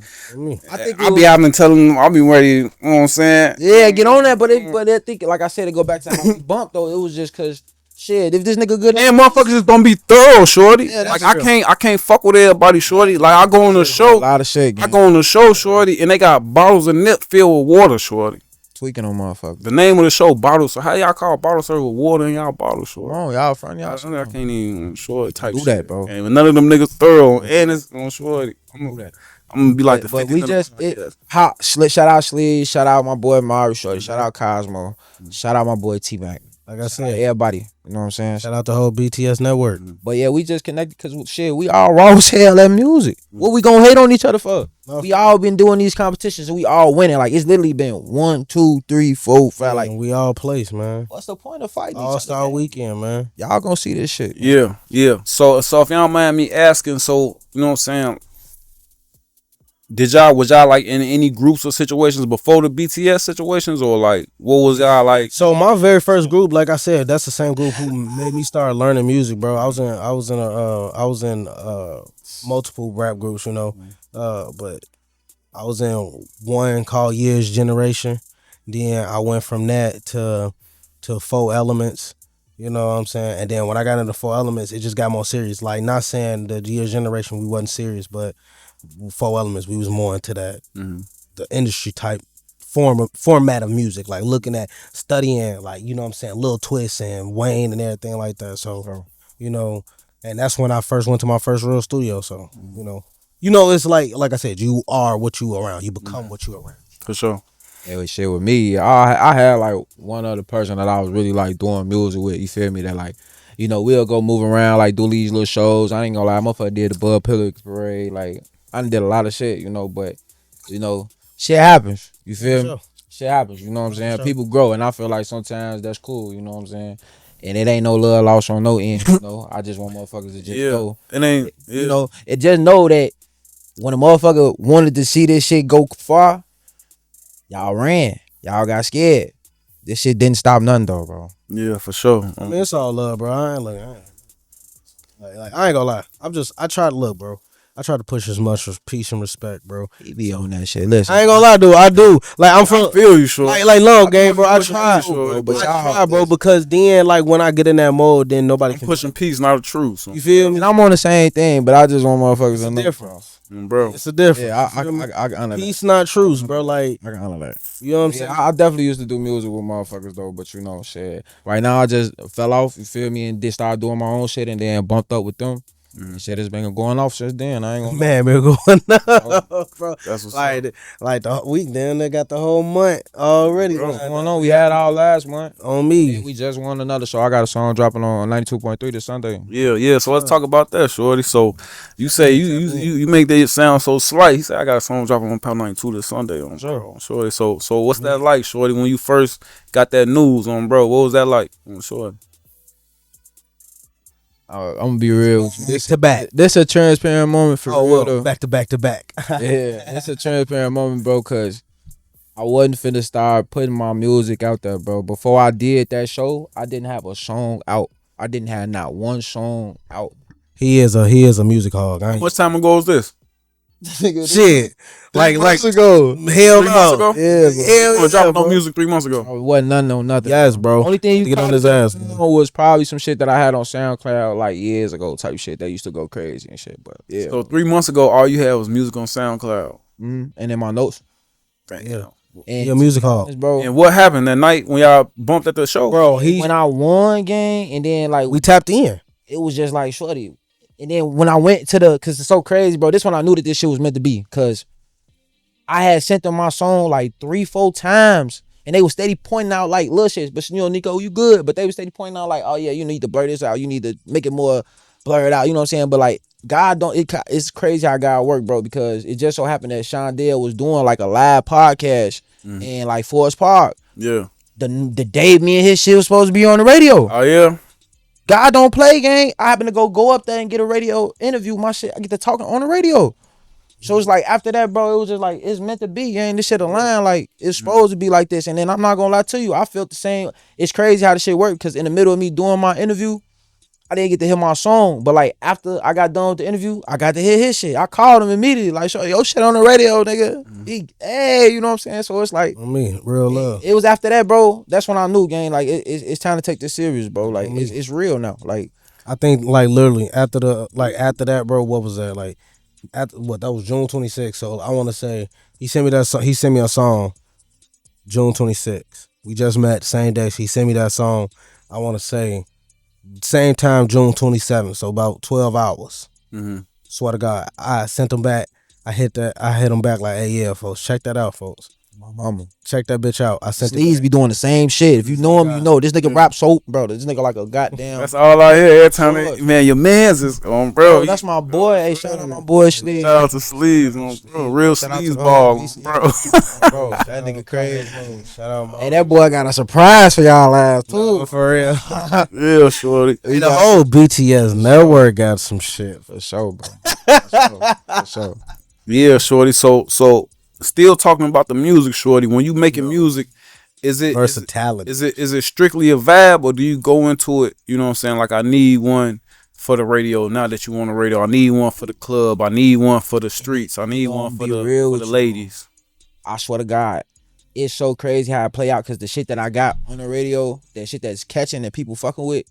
I be having telling them, I be ready. You know what I'm saying? Yeah, get on that. But I think, like I said, to go back to how we bumped though, it was just cause shit. If this nigga good, man, motherfuckers just don't be thorough, shorty. Yeah, like I can't fuck with everybody, shorty. Like I go on the show, a lot of shit. Gang. I go on the show, shorty, and they got bottles of nip filled with water, shorty. Tweaking on motherfuckers. The name of the show, bottles. So how y'all call bottles served with water in y'all bottles, shorty? Wrong, y'all front y'all. I can't even shorty type do shit. that, bro. And none of them niggas thorough, and it's on shorty. I'm gonna be like but we just shout out Sleeve, shout out my boy Mari Shorty, shout out Cosmo, shout out my boy T Mac. Like I said, everybody, you know what I'm saying? Shout out the whole BTS network. But yeah, we just connected because shit, we all raw as hell at music. What we gonna hate on each other for? We all been doing these competitions and we all winning. Like it's literally been 1, 2, 3, 4, 5. Like we all place, man. What's the point of fighting? All-Star Weekend, man. Y'all gonna see this shit. Yeah. So if y'all don't mind me asking, so you know what I'm saying? Was y'all like in any groups or situations before the BTS situations, or like what was y'all like? So my very first group, like I said, that's the same group who made me start learning music, bro. I was in multiple rap groups, you know, but I was in one called Years Generation. Then I went from that to 4 Elements. You know what I'm saying? And then when I got into 4 Elements, it just got more serious. Like, not saying the Years Generation we wasn't serious, but 4 Elements, we was more into that the industry type format of music, like looking at studying, like, you know what I'm saying, Lil Twist and Wayne and everything like that. So you know, and that's when I first went to my first real studio. So you know, it's like I said, you are what you around, you become what you around. For sure. Yeah, shit with me, I had like one other person that I was really like doing music with. You feel me? That like, you know, we'll go move around, like do these little shows. I ain't gonna lie, motherfucker did the Bud Pillar Parade. Like, I done did a lot of shit, you know, but, you know, shit happens. You feel me? Shit happens, you know what I'm saying? People grow, and I feel like sometimes that's cool, you know what I'm saying? And it ain't no love lost on no end, you know? I just want motherfuckers to just know. It ain't, you know, it just know that when a motherfucker wanted to see this shit go far, y'all ran. Y'all got scared. This shit didn't stop nothing, though, bro. Yeah, for sure. I mean, it's all love, bro. I ain't gonna lie. I try to look, bro. I try to push as much as peace and respect, bro. He be on that shit. Listen, I ain't gonna lie, dude. I do. Like, I'm from. I feel you, sure. Like love game, bro. I try, sure, but I try, bro, because then, like, when I get in that mode, then nobody can pushing peace, not the truth. So. You feel me? And I'm on the same thing, but I just want motherfuckers to know. Difference. Bro, it's a difference. Yeah, I can honor that. Peace, not truth, bro. Like, I can honor that. You know what I'm saying? I definitely used to do music with motherfuckers though, but you know, shit. Right now, I just fell off. You feel me? And just started doing my own shit, and then bumped up with them. Shit has been going off since then. I ain't gonna. Man, been going off, bro. That's what's like the week. Then they got the whole month already. What's going on? We had our last month on me. And we just won another show. I got a song dropping on 92.3 this Sunday. Yeah. So let's talk about that, shorty. So you say you make that sound so slight. He said I got a song dropping on Pound 92 this Sunday on shorty. So what's that like, shorty? When you first got that news on, bro, what was that like on shorty? I'm gonna be real. This to back. This a transparent moment for real. Though. Back to back to back. Yeah, it's a transparent moment, bro. Cause I wasn't finna start putting my music out there, bro. Before I did that show, I didn't have a song out. I didn't have not one song out. He is a music hog. How much time ago was this? Shit, like ago. Hell 3 months ago. Yeah, dropping no music 3 months ago. It wasn't nothing. Yes, bro. Only thing you get on his ass was probably some shit that I had on SoundCloud like years ago, type shit that used to go crazy and shit. But yeah. So 3 months ago, all you had was music on SoundCloud. And in my notes. Yeah. And your music hog, bro. And what happened that night when y'all bumped at the show, bro? When I won game, and then like we tapped in. It was just like, shorty, And then when I went to cause it's so crazy, bro. This one I knew that this shit was meant to be, cause I had sent them my song like 3-4 times, and they was steady pointing out like little shit. But Nico, you good? But they was steady pointing out like, oh yeah, you need to blur this out. You need to make it more blurred out. You know what I'm saying? But like God don't. It's crazy how God work, bro. Because it just so happened that Shondell was doing like a live podcast in like Forest Park. Yeah. The day me and his shit was supposed to be on the radio. Oh yeah. God don't play, gang. I happen to go up there and get a radio interview. My shit, I get to talking on the radio. So it's like after that, bro, it was just like it's meant to be, gang. This shit aligned, like it's supposed to be like this. And then I'm not gonna lie to you, I felt the same. It's crazy how the shit worked, because in the middle of me doing my interview, I didn't get to hear my song. But like after I got done with the interview, I got to hear his shit. I called him immediately, like, "Show your shit on the radio, nigga." Hey, you know what I'm saying? So it's like, I mean, real love. It was after that, bro. That's when I knew, gang. Like it's time to take this serious, bro. Like it's real now. Like I think like literally after that, bro. What was that like? After what, that was June 26th. So I want to say he sent me that. He sent me a song June 26th. We just met same day. He sent me that song. I want to say same time June 27th. So about 12 hours. Swear to God, I sent him back. I hit him back like, hey, yeah, folks, check that out, folks. my mama. Check that bitch out. I sent Sleeves be doing the same shit. If you know him, you know this nigga rap so, bro. This nigga like a goddamn. That's all I hear every time. Man, your man's is on, bro. That's my boy. Hey, shout out my boy Sleeves. Shout out to Sleeves, bro. Real Sleeves ball, bro. Bro, that nigga crazy. Bro. Shout out, Hey, that boy got a surprise for y'all last too. for real. Yeah, shorty. The whole BTS network got some shit For sure, bro. For sure. Yeah, shorty. So still talking about the music, shorty. When you making music, is it versatility? Is it strictly a vibe, or do you go into it? You know what I'm saying? Like, I need one for the radio. Now that you on the radio, I need one for the club. I need one for the streets. I need one for the ladies. I swear to God, it's so crazy how it play out, because the shit that I got on the radio, that shit that's catching and people fucking with,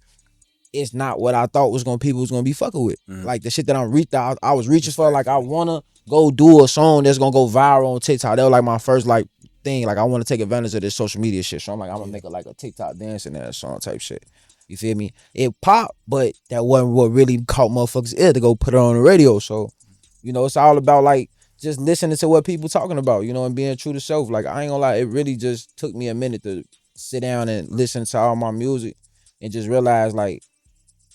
it's not what I thought people was gonna be fucking with. Like the shit that I was reaching for. Like, I wanna go do a song that's gonna go viral on TikTok. That was like my first like thing. Like, I want to take advantage of this social media shit. So I'm like, I'm gonna make it like a TikTok dancing that song type shit. You feel me? It popped, but that wasn't what really caught motherfuckers' ear to go put it on the radio. So, you know, it's all about like just listening to what people talking about, you know, and being true to self. Like, I ain't gonna lie, it really just took me a minute to sit down and listen to all my music and just realize like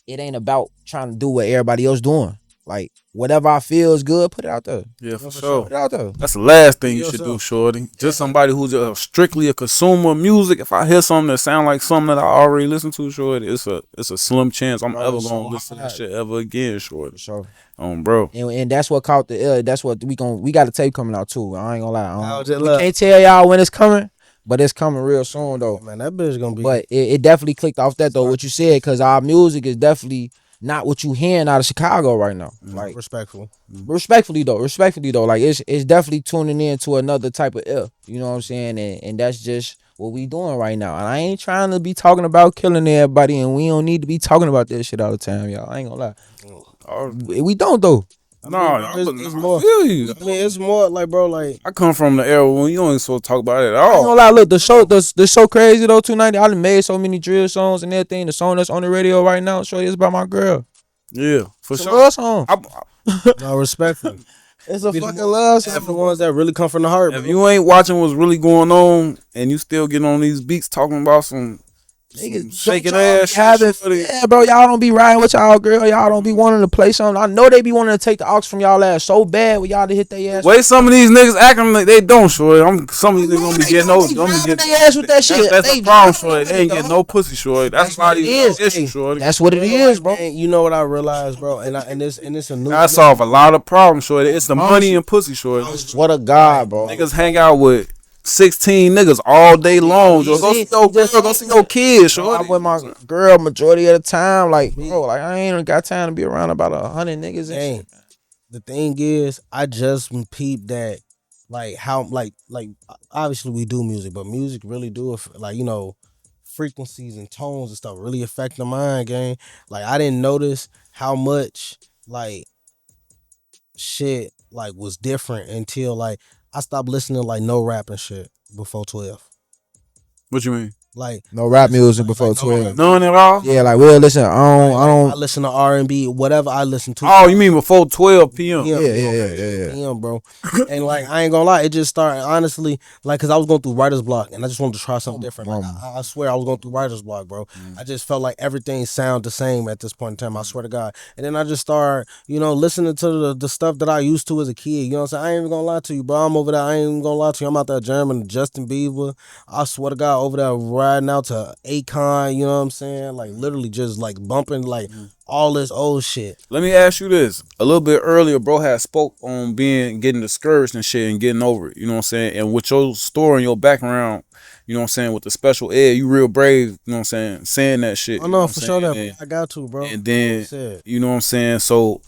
it ain't about trying to do what everybody else doing. Like, whatever I feel is good, put it out there. Yeah, for sure. Put it out there. That's the last thing you should do, shorty. Just somebody who's strictly a consumer of music. If I hear something that sound like something that I already listen to, shorty, it's a slim chance I'm ever gonna listen to that shit ever again, shorty. For sure. Bro. And that's what caught the that's what we got a tape coming out too. I ain't gonna lie. We look. can't tell y'all when it's coming, but it's coming real soon though. Man, that bitch gonna be. But it definitely clicked off that though, what you said, because our music is definitely not what you hearing out of Chicago right now. Like, respectfully though, like it's definitely tuning in to another type of ear. You know what I'm saying? And that's just what we doing right now. And I ain't trying to be talking about killing everybody, and we don't need to be talking about this shit all the time, y'all. I ain't gonna lie. We don't though. It's more. I mean, it's more like, bro, like I come from the era when you ain't supposed to talk about it at I ain't all. gonna lie, look, the show crazy though, 290. I done made so many drill songs and everything. The song that's on the radio right now, show you, it's about my girl. Yeah, for It's a sure. love song. no, respectfully. It's a fucking love song. It's the ones that really come from the heart. If you ain't watching what's really going on and you still getting on these beats talking about some shaking ass shit, yeah, bro, y'all don't be riding with y'all girl. Y'all don't be wanting to play something. I know they be wanting to take the aux from y'all ass so bad with y'all to hit their ass. Wait, some of these niggas acting like they don't, shorty. Some of these niggas gonna be getting no. Their ass with that shit. That's the problem, shorty. They ain't getting no pussy, shorty. That's why these issues, shorty. That's what it is, bro. And you know what I realized, bro, and it's a new. I solve a lot of problems, shorty. It's the money and pussy, shorty. What a god, bro. Niggas hang out with 16 niggas all day long. Go see your girl, go see your kids, shorty. I'm with my girl majority of the time. Like, bro, like I ain't got time to be around about 100 niggas and shit. The thing is, I just peeped that, like, how, like obviously we do music, but music really do, like, you know, frequencies and tones and stuff really affect the mind, gang. Like, I didn't notice how much, like, shit, like, was different until, like, I stopped listening to, like, no rap and shit before 12. What you mean? Like No rap music before like, 12. None at all. Yeah, like we'll listen. I I don't. listen to R&B, whatever I listen to. Oh, you mean before 12 p.m.? PM, Yeah. PM, bro. And like I ain't gonna lie, it just started honestly, like cause I was going through writer's block and I just wanted to try something different. Like I swear I was going through writer's block, bro. I just felt like everything sounded the same at this point in time. I swear to God. And then I just started, listening to the stuff that I used to as a kid. You know what I'm saying? I ain't even gonna lie to you, bro. I'm over there. I ain't even gonna lie to you. I'm out there jamming Justin Bieber. I swear to God, over there riding out to Akon. You know what I'm saying? Like literally just like bumping like all this old shit. Let me ask you this. A little bit earlier, bro had spoke on getting discouraged and shit and getting over it. You know what I'm saying? And with your story and your background, you know what I'm saying, with the special ed, you real brave, you know what I'm saying that shit. Oh no, for sure that I got to, bro. And then, you know what I'm saying? So,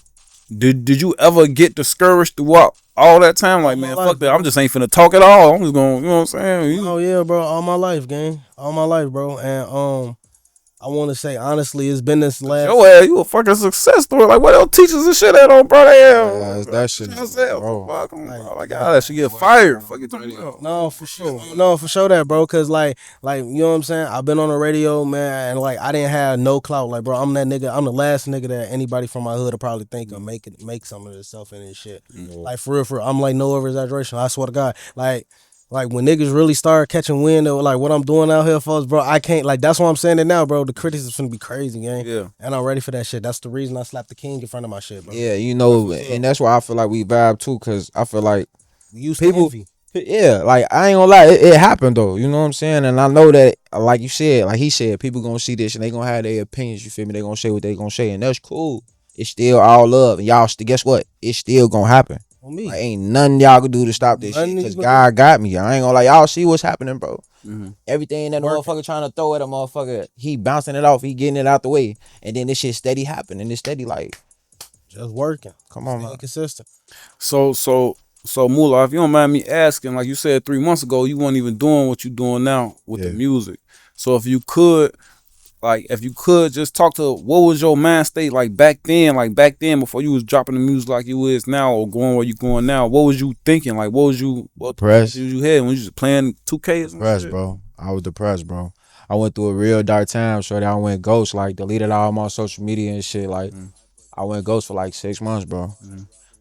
did you ever get discouraged throughout all that time? Like, man, fuck that. I'm just ain't finna talk at all. I'm just going, you know what I'm saying? Oh yeah, bro. All my life, gang. All my life, bro. And I want to say honestly, it's been this last. Yo, ass, you a fucking success story. Like, what else teachers and shit at on, bro? That shit. Bro. Like, that should get fired. Fuck it. No, for sure. No, for sure that, bro. Cause like, you know what I'm saying? I've been on the radio, man, and like I didn't have no clout. Like, bro, I'm that nigga. I'm the last nigga that anybody from my hood will probably think of make some of this stuff and this shit. Like for real. I'm like no over exaggeration. I swear to God. Like when niggas really start catching wind of like what I'm doing out here, folks, bro, I can't like that's why I'm saying it now, bro. The critics is finna be crazy, gang. Yeah. And I'm ready for that shit. That's the reason I slapped the king in front of my shit, bro. Yeah, and that's why I feel like we vibe too, cause I feel like people. Yeah, like I ain't gonna lie, it happened though. You know what I'm saying? And I know that, like you said, like he said, people gonna see this and they gonna have their opinions. You feel me? They gonna say what they gonna say, and that's cool. It's still all love, and y'all. Guess what? It's still gonna happen. Like, ain't nothing y'all can do to stop this shit, cause God got me. I ain't gonna lie, y'all see what's happening, bro. Everything that motherfucker trying to throw at a motherfucker, he bouncing it off, he getting it out the way, and then this shit steady happening. It's steady like just working. Come on, man. Consistent. So Mula, if you don't mind me asking, like you said 3 months ago, you weren't even doing what you doing now with the music. So if you could just talk to what was your mind state like back then before you was dropping the music like you is now or going where you going now, what was you thinking? Like what depressed you had when you was playing 2K? Depressed, bro. I was depressed, bro. I went through a real dark time, so I went ghost, like deleted all my social media and shit. Like I went ghost for like 6 months, bro.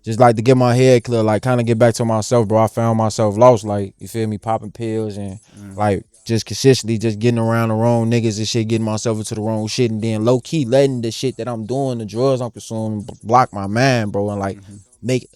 Just like to get my head clear, like kind of get back to myself, bro. I found myself lost, like, you feel me, popping pills and like just consistently just getting around the wrong niggas and shit, getting myself into the wrong shit, and then low key letting the shit that I'm doing, the drugs I'm consuming, block my mind, bro, and like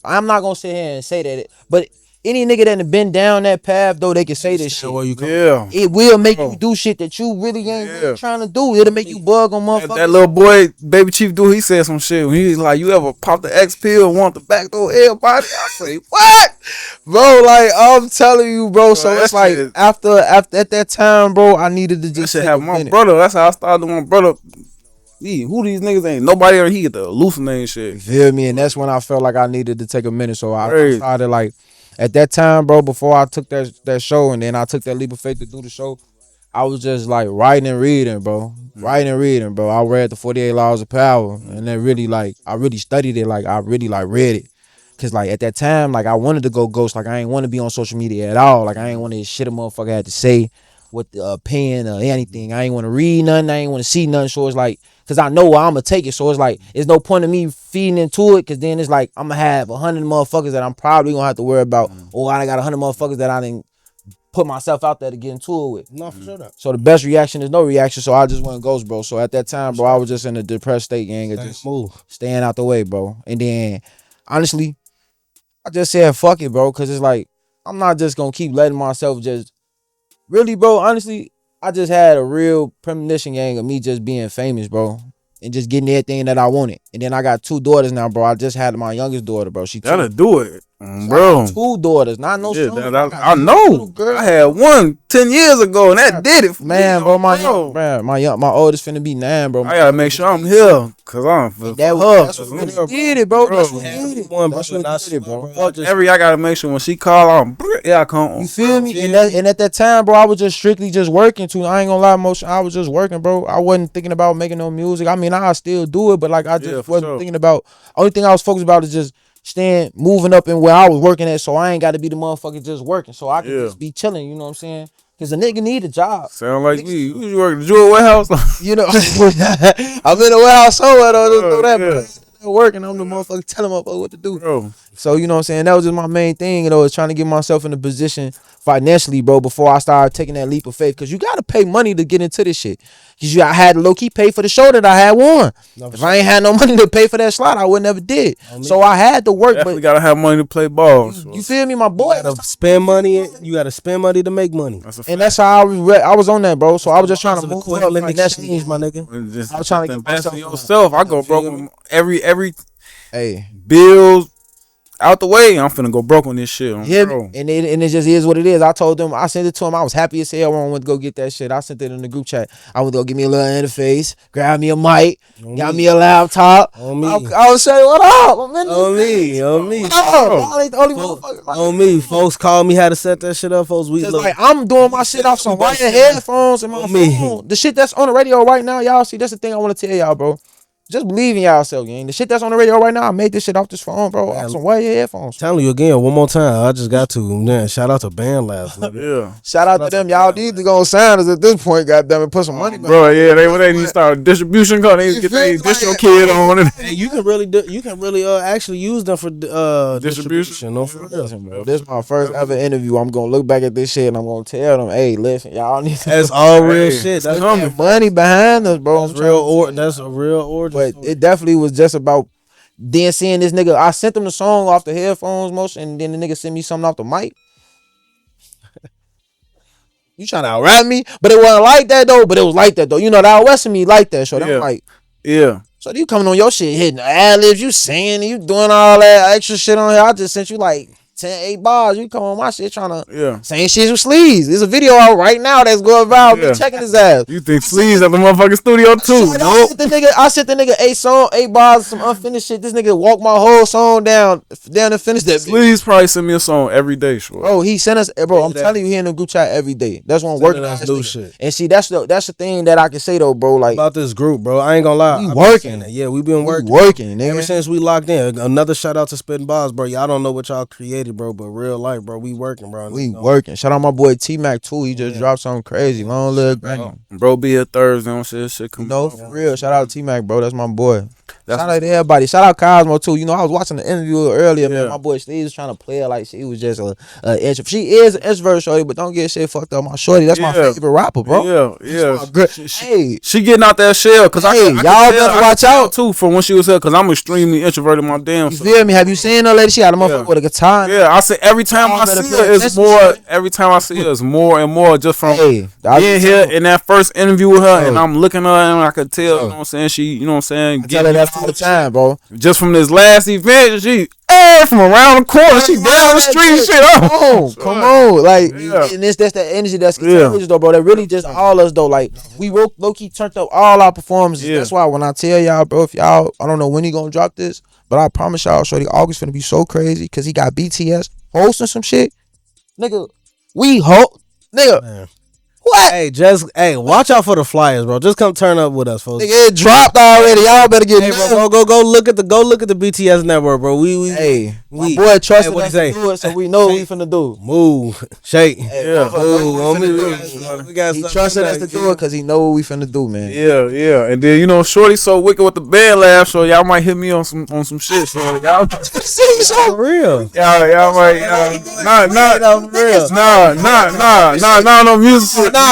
I'm not gonna sit here and say that, but any nigga that done been down that path, though, they can say this shit. It will make you do shit that you really ain't really trying to do. It'll make you bug on motherfuckers. That little boy, Baby Chief dude, he said some shit. When he's like, you ever pop the X pill and want the backdoor everybody? I say, what? Bro, like, I'm telling you, bro. So it's like, after at that time, bro, I needed to just have my brother. That's how I started with my brother. Who these niggas ain't? Nobody ever he get the hallucinating shit. You feel me? And that's when I felt like I needed to take a minute. So I started like, at that time, bro, before I took that show and then I took that leap of faith to do the show, I was just like writing and reading, bro. Writing and reading, bro. I read the 48 Laws of Power and then really like, I really studied it. Like I really like read it. Cause like at that time, like I wanted to go ghost. Like I ain't want to be on social media at all. Like I ain't want to shit a motherfucker had to say with the opinion or anything. I ain't want to read nothing. I ain't want to see nothing. So it's like, cause I know I'm gonna take it. So it's like, there's no point in me feeding into it. Cause then it's like, I'm gonna have 100 motherfuckers that I'm probably gonna have to worry about. Or I got 100 motherfuckers that I didn't put myself out there to get into it with. No, for sure that. So the best reaction is no reaction. So I just went ghost, bro. So at that time, bro, I was just in a depressed state, gang, of just staying out the way, bro. And then, honestly, I just said fuck it, bro. Cause it's like, I'm not just gonna keep letting myself just really, bro, honestly, I just had a real premonition, gang, of me just being famous, bro. And just getting everything that I wanted. And then I got 2 daughters now, bro. I just had my youngest daughter, bro. She That'll do it, bro. 2 daughters, not no son. I know. I had one 10 years ago, and that did it for man, me, bro. My oldest finna be 9, bro. I gotta make sure I'm here, cause I'm for that's what did it, bro. That's what did it, bro. That's what did it, bro. I gotta make sure when she call, I come. You feel me? And at that time, bro, I was just strictly just working too. I ain't gonna lie, I was just working, bro. I wasn't thinking about making no music. I mean, I still do it, but like I just wasn't thinking about. Only thing I was focused about is just moving up in where I was working at, so I ain't got to be the motherfucker just working. So I can just be chilling. You know what I'm saying? Cause a nigga need a job. Sound like me. You work at the jewel warehouse? You know, I'm in a warehouse somewhere though. Just know that, but working. I'm the motherfucker telling motherfucker what to do. Bro. So you know what I'm saying. That was just my main thing. You know, is trying to get myself in a position financially, bro, before I started taking that leap of faith. Cause you gotta pay money to get into this shit. Cause I had to low key pay for the show that I had won. If I ain't had no money to pay for that slot, I would never did. So I had to work. Definitely but gotta have money to play ball. you feel me, my boy? You gotta spend money. You gotta spend money to make money. And that's how I was on that, bro. So I was just trying to move up financially, my nigga. Just I was trying to get invest in myself yourself. I go broke on every hey. bills out the way. I'm finna go broke on this shit. Yeah, and it just is what it is. I told them, I sent it to him. I was happy as hell when I went to go get that shit. I sent it in the group chat. I went to go get me a little interface, grab me a mic, got me a laptop. On me. I was saying, what up? I'm in On me. What up? I ain't the only motherfucker. On me. Folks called me how to set that shit up. Folks, Like, I'm doing my shit off some wire headphones and my phone. The shit that's on the radio right now, y'all see, that's the thing I want to tell y'all, bro. Just believe in yourself, gang. The shit that's on the radio right now, I made this shit off this phone, bro. Off some wire headphones. Telling you again, one more time. I just got to. Man, shout out to Band Labs. Yeah. Shout out to them. Y'all need to go sign us at this point, goddamn it. Put some money back. Bro, yeah, they need to start a distribution code. They need to get their distro kid on it. Hey, you can really actually use them for distribution. No, for real. This is my first ever interview. I'm gonna look back at this shit and I'm gonna tell them, hey, listen, y'all need to. That's all real shit. That's money behind us, bro. That's a real origin. But it definitely was just about then seeing this nigga. I sent him the song off the headphones most, and then the nigga sent me something off the mic. You trying to out-rap me? But it wasn't like that though. But it was like that though. You know, the out west of me like that. So I'm like, yeah. So you coming on your shit, hitting the ad-libs, you singing, you doing all that extra shit on here. I just sent you like 8 bars. You come on my shit trying to saying shit with Sleaze. There's a video out right now that's going viral. Me checking his ass. You think Sleaze at the motherfucking studio too? Nope. I sent the nigga 8 bars, some unfinished shit. This nigga walked my whole song down and finished that. Sleaze probably send me a song every day, sure. Bro, he sent us, bro. I'm telling you, he in the group chat every day. That's one working on new shit. And see, that's the thing that I can say though, bro. Like about this group, bro. I ain't gonna lie. We working. Yeah, we been working. Working. Ever since we locked in. Another shout out to Spitting Bars, bro. Y'all don't know what y'all created, bro, but real life, bro. We working, bro. We working. Shout out my boy T-Mac too. He just dropped something crazy. Long live bro. Be here Thursday on shit. Come for real. Shout out to T-Mac, bro. That's my boy. Shout out to everybody. Shout out Cosmo too. You know, I was watching the interview earlier, man. My boy Steve was trying to play her like she was just a introvert. She is an introvert, shorty, but don't get shit fucked up. My shorty, that's my favorite rapper, bro. Yeah. She getting out that shell, cause y'all better watch out too from when she was here, cause I'm extremely introverted my damn self. You feel me? Have you seen her lady? She got a motherfucker with a guitar. Yeah, I say every time I see her, it's more. Every time I see her, it's more and more just from being here in that first interview with her, and I'm looking at her and I could tell, you know what I'm saying? She, you know what I'm saying? Tell her that all the time, bro. Just from this last event, she from around the corner, she down the street, shit. Come on, like, and that's that energy that's contagious, though, bro. That really just all us, though. Like, we low key turned up all our performances. That's why when I tell y'all, bro, if y'all, I don't know when he gonna drop this, but I promise y'all, shorty, August finna be so crazy because he got BTS hosting some shit, nigga. Nigga. Man. What? Hey, watch out for the flyers, bro. Just come turn up with us, folks. Nigga, it dropped already. Y'all better get bro. Go look at the BTS network, bro. My boy trusted us to do it, so we know what we finna do. Move, shake, move. He trusted us to do it because he know what we finna do, man. Yeah. And then you know, shorty so wicked with the Band Lab, so y'all might hit me on some shit, so y'all see so real. Y'all might no music. Me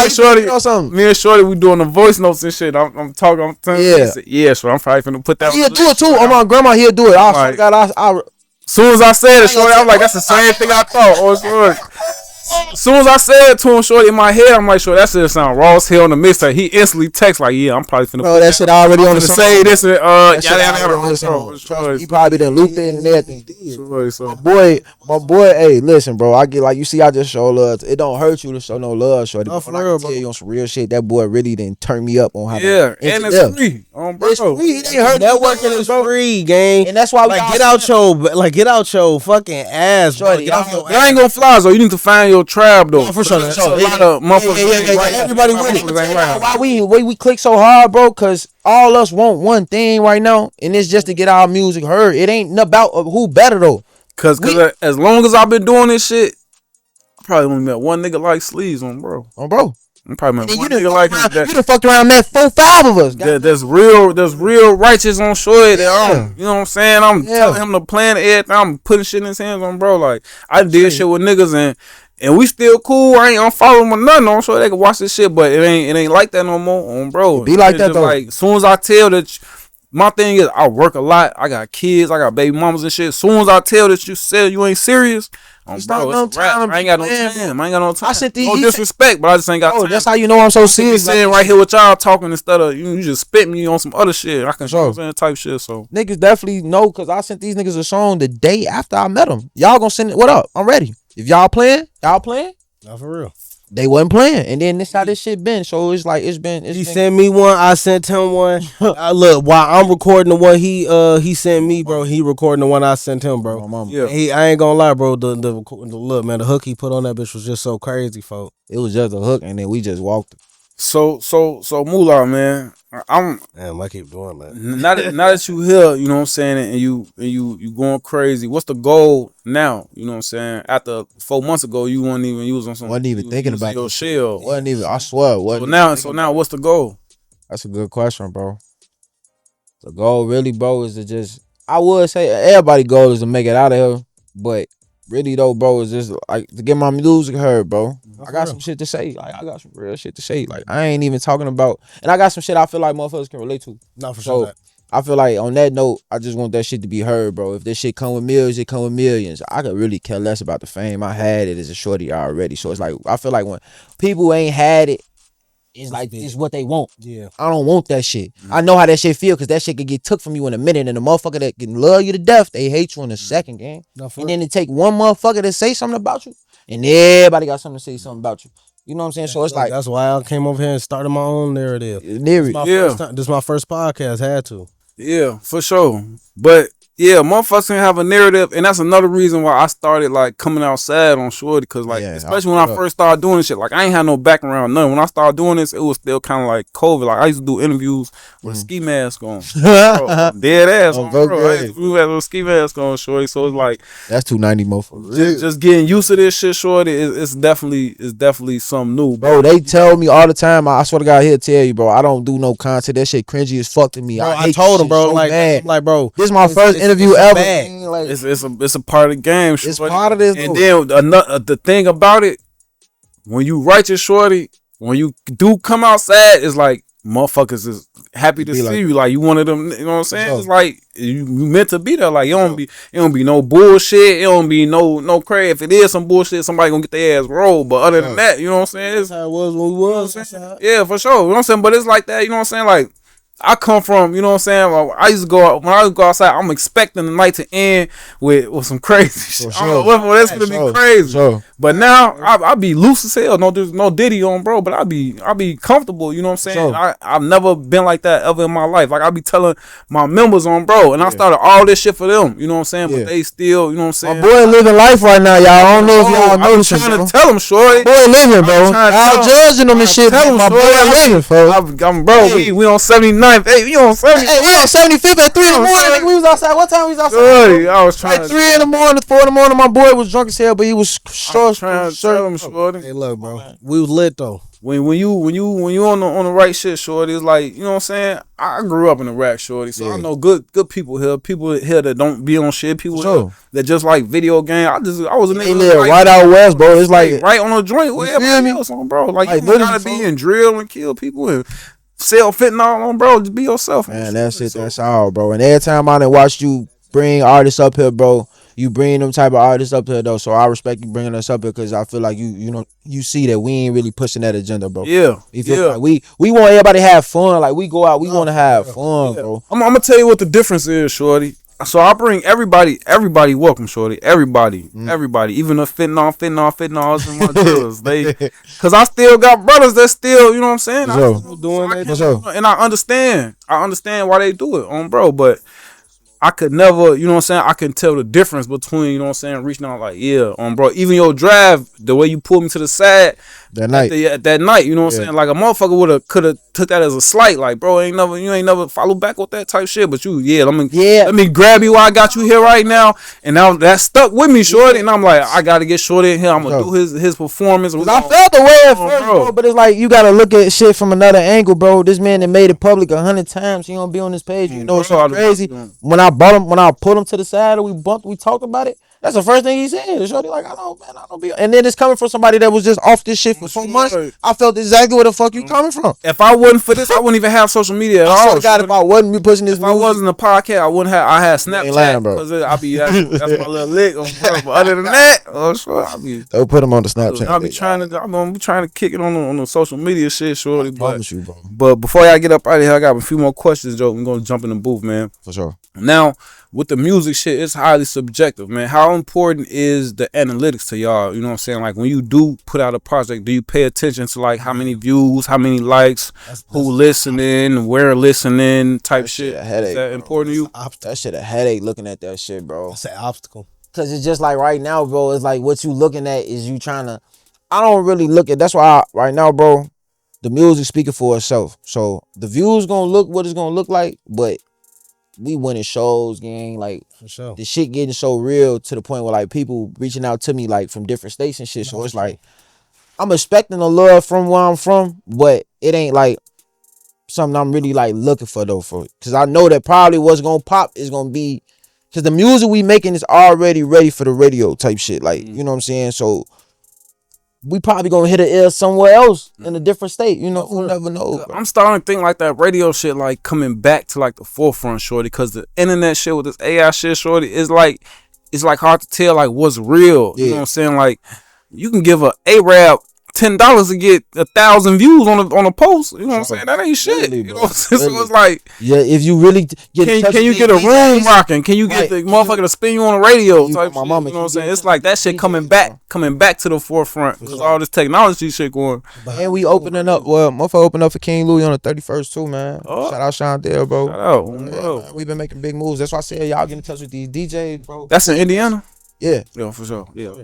and Shorty, we doing the voice notes and shit. I'm talking. So I'm probably finna put that. He'll do it too. Oh my grandma, he'll do it. I soon as I said it, Shorty, I'm like, that's the same thing I thought. Oh, Shorty. As soon as I said it to him, Shorty, in my head, I'm like, sure, that shit sound raw as hell on the mixtape. He instantly texts like, yeah, I'm probably finna. Bro, that shit already on the song. Say this and he probably done looped in and everything. My boy, hey, listen, bro. I get like you see, I just show love. It don't hurt you to show no love, Shorty. Oh, for real, bro. Tell you on some real shit. That boy really didn't turn me up on how. Yeah, and it's free. It's free. It ain't hurt. Networking is free, gang. And that's why we get out your fucking ass, Shorty. I ain't gonna fly, so you need to find your tribe though. For sure. A lot of motherfuckers. Everybody with it. Why we click so hard, bro? Cause all us want one thing right now, and it's just to get our music heard. It ain't about who better though. Cause as long as I've been doing this shit, probably only met one nigga like Sleeves on bro. I probably met one nigga like him. You done fucked around, met 4-5 of us. There's real righteous on short. That you know what I'm saying? I'm telling him to plan everything. I'm putting shit in his hands on bro. Like I did shit with niggas and we still cool. I ain't unfollowing with nothing on so they can watch this shit, but it ain't like that no more on bro. Be like that though. Like as soon as I tell that. My thing is, I work a lot. I got kids. I got baby mamas and shit. As soon as I tell that you said you ain't serious, bro, it's a wrap. I ain't got no time. I ain't got no time. No disrespect, but I just ain't got time. That's how you know I'm so serious. I'm sitting right here with y'all talking instead of you just spit me on some other shit. I can show type shit. So niggas definitely know because I sent these niggas a song the day after I met them. Y'all gonna send it? What up? I'm ready. If y'all playing, Not for real. They wasn't playing, and then this how this shit been. So it's like he sent me one, I sent him one. Look, while I'm recording the one he sent me, bro, he recording the one I sent him, bro. Yeah. I ain't gonna lie, bro. The look, man, the hook he put on that bitch was just so crazy, folks. It was just a hook, and then we just walked. So Mula, man, Damn, I keep doing that. Now that you here, you know what I'm saying, and you going crazy. What's the goal now? You know what I'm saying. After 4 months ago, you wasn't even thinking about your shell. Wasn't even. I swear. So now, what's the goal? That's a good question, bro. The goal, really, bro, is to just. I would say everybody's goal is to make it out of here, but really though, bro, is just like to get my music heard, bro. I got some shit to say. Like I got some real shit to say. Like I ain't even talking about, and I got some shit I feel like motherfuckers can relate to. Not for sure. I feel like on that note, I just want that shit to be heard, bro. If this shit come with millions, it come with millions. I could really care less about the fame. I had it as a shorty already. So it's like I feel like when people ain't had it, it's like it's what they want. Yeah. I don't want that shit. I know how that shit feel because that shit could get took from you in a minute, and the motherfucker that can love you to death, they hate you in a second, gang. And then it take one motherfucker to say something about you, and everybody got something to say something about you. You know what I'm saying? So it's like that's why I came over here and started my own narrative. This is my first podcast. Had to. Yeah, for sure. But yeah, motherfuckers can have a narrative, and that's another reason why I started like coming outside on shorty, because like especially when I first started doing this shit, like I ain't had no background, nothing. When I started doing this, it was still kind of like COVID. Like I used to do interviews with a ski mask on, bro, dead ass, bro. I used to do that with a ski mask on, shorty. So it's like that's 290 motherfuckers. Just getting used to this shit, shorty. It's definitely something new, bro. They tell me all the time. I swear to God, he'll tell you, bro. I don't do no content. That shit cringy as fuck to me. Bro, I told him, bro. So like, bro, this is my first interview ever. Like, it's a part of the game. It's part of this. And then the thing about it, when you righteous, shorty, when you do come outside, it's like motherfuckers is happy to see you. Like you one of them. You know what I'm saying? Sure. It's like you meant to be there. Like it don't be no bullshit. It don't be no crazy. If it is some bullshit, somebody gonna get their ass rolled. But other than that, you know what I'm saying? It's how it was when we was. Yeah, for sure. You know what I'm saying? But it's like that. You know what I'm saying? Like. I come from, you know what I'm saying? When I used to go outside, I'm expecting the night to end with some crazy shit. Sure. I don't know what that's gonna be crazy. Sure. But now I be loose as hell. No, there's no Diddy on, bro. But I be comfortable. You know what I'm saying? Sure. I've never been like that ever in my life. Like I be telling my members on, bro, and I started all this shit for them. You know what I'm saying? But they still, you know what I'm saying? My boy living life right now, y'all. I don't know if y'all know this. I'm trying to tell him, shorty. Boy living, bro. I'm judging him and shit. My boy living, folks. I'm bro. We on 79th. Hey, we on 70th. Hey, we on 75th at 3 in the morning. Nigga, we was outside. What time we was outside? Shorty, I was trying like 3 in the morning, 4 in the morning. My boy was drunk as hell, but he was short. Trying to tell him, shorty. Hey, look, bro. We was lit though. When you on the right shit, shorty, it's like, you know what I'm saying? I grew up in the rap, shorty, so I know good people here that don't be on shit, people here that just like video game. I was a nigga live right out west, bro. It's like right on the joint with everybody else on, bro. Like you gotta be and drill and kill people and sell fentanyl on, bro. Just be yourself, man. That's it. That's all, bro. And every time I done watched you bring artists up here, bro, you bring them type of artists up here though, so I respect you bringing us up here because I feel like you know you see that we ain't really pushing that agenda, bro. Yeah, like we want everybody to have fun. Like we go out, we want to have fun, bro. I'm gonna tell you what the difference is, shorty. So I bring everybody welcome, shorty. Everybody, even the fentanyl and my dealers. Cause I still got brothers that still, you know what I'm saying? And I understand why they do it, bro. But I could never, you know what I'm saying? I can tell the difference between, you know what I'm saying, reaching out like, bro. Even your drive, the way you pull me to the side, that night. That night, you know what I'm saying? Like a motherfucker could have took that as a slight, like, bro, you ain't never follow back with that type shit. But let me grab you while I got you here right now. And now that stuck with me, shorty. And I'm like, I gotta get shorty in here. I'm gonna do his performance. I felt the way at first, bro. But it's like you gotta look at shit from another angle, bro. This man that made it public 100 times. He don't be on this page. You know, it's crazy. When I put him to the side and we talked about it. That's the first thing he said. Shorty like, I don't be. And then it's coming from somebody that was just off this shit for 4 months. I felt exactly where the fuck you coming from. If I wasn't for this, I wouldn't even have social media at all. If I wasn't be pushing this. If I wasn't a podcast, I wouldn't have. I had Snapchat, bro. That's my little lick. But other than that, Don't put him on the Snapchat. I'll be trying to kick it on the social media shit, shorty. I promise you, bro. But before y'all get up out of here, I got a few more questions, Joe. We're gonna jump in the booth, man. For sure. Now, with the music shit, it's highly subjective, man. How important is the analytics to y'all? You know what I'm saying? Like, when you do put out a project, do you pay attention to, like, how many views, how many likes, who listening, where listening, type shit? A headache, is that important to you? That shit a headache looking at that shit, bro. That's an obstacle. Because it's just like right now, bro, it's like what you looking at is you trying to... I don't really look at... That's why right now, bro, the music speaking for itself. So the views gonna look what it's gonna look like, but we winning shows, gang. Like, for sure. The shit getting so real to the point where, like, people reaching out to me, like, from different states and shit. So it's like, I'm expecting a love from where I'm from, but it ain't, like, something I'm really, like, looking for, though. Because I know that probably what's going to pop is going to be... Because the music we making is already ready for the radio type shit. Like, you know what I'm saying? So... we probably gonna hit an ear somewhere else in a different state. You know, who never knows. I'm starting to think like that radio shit, like, coming back to, like, the forefront, shorty, because the internet shit with this AI shit, shorty, is like, it's like hard to tell, like, what's real. You know what I'm saying? Like, you can give a Arab $10 to get 1,000 views on a post. You know what I'm saying? That ain't shit. Really, you know what I'm saying? So it's like, if you really get can you get a room rocking? Can you get the motherfucker to spin you on the radio? Type shit, you know what I'm saying? It's like that shit coming back to the forefront because all this technology shit going. And we opening up. Well, motherfucker opened up for King Louis on the 31st too, man. Shout out Sean Dale, bro. Shout out, bro. We've been making big moves. That's why I said y'all get in touch with these DJs, bro. That's in Indiana. Yeah, for sure. Yeah.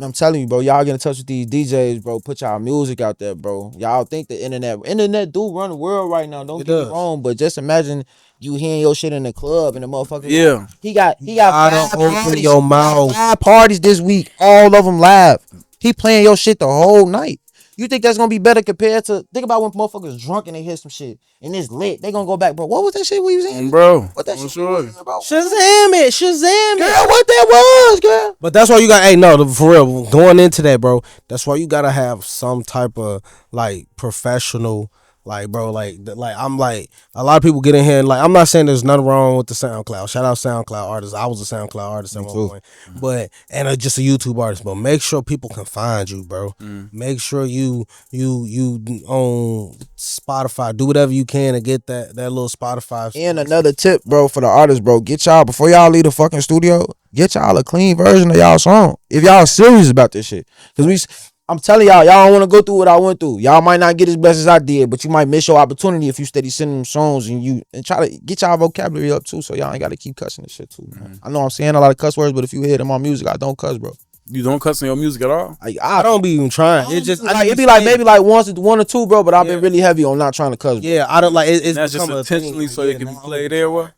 I'm telling you, bro, y'all get in touch with these DJs, bro. Put y'all music out there, bro. Y'all think the internet do run the world right now. Don't get me wrong, but just imagine you hearing your shit in the club and the motherfucker. Yeah. He got I don't open your mouth. 5 parties this week, all of them live. He playing your shit the whole night. You think that's gonna be better compared to... Think about when motherfuckers drunk and they hear some shit and it's lit. They gonna go back, bro. What was that shit we was in? Bro. What that shit sure. was about? Shazam it. Girl, what that was, girl? But that's why you got, for real, going into that, bro, that's why you gotta have some type of, like, professional, like, bro, I'm like, a lot of people get in here and, like, I'm not saying there's nothing wrong with the SoundCloud. Shout out SoundCloud artists. I was a SoundCloud artist at one point, but just a YouTube artist. But make sure people can find you, bro. Make sure you on Spotify. Do whatever you can to get that little Spotify. And another tip, bro, for the artists, bro, get y'all, before y'all leave the fucking studio, get y'all a clean version of y'all song. If y'all serious about this shit. Because I'm telling y'all don't want to go through what I went through. Y'all might not get as best as I did, but you might miss your opportunity if you steady sending them songs and try to get y'all vocabulary up too, so y'all ain't got to keep cussing this shit too, man. I know I'm saying a lot of cuss words, but if you hear it in my music, I don't cuss, bro. You don't cuss in your music at all? I don't be even trying. It just it'd be like maybe like one or two, bro. But I've been really heavy on not trying to cuss. Bro. Yeah, I don't like it. It's that's just intentionally so it can be played there. What?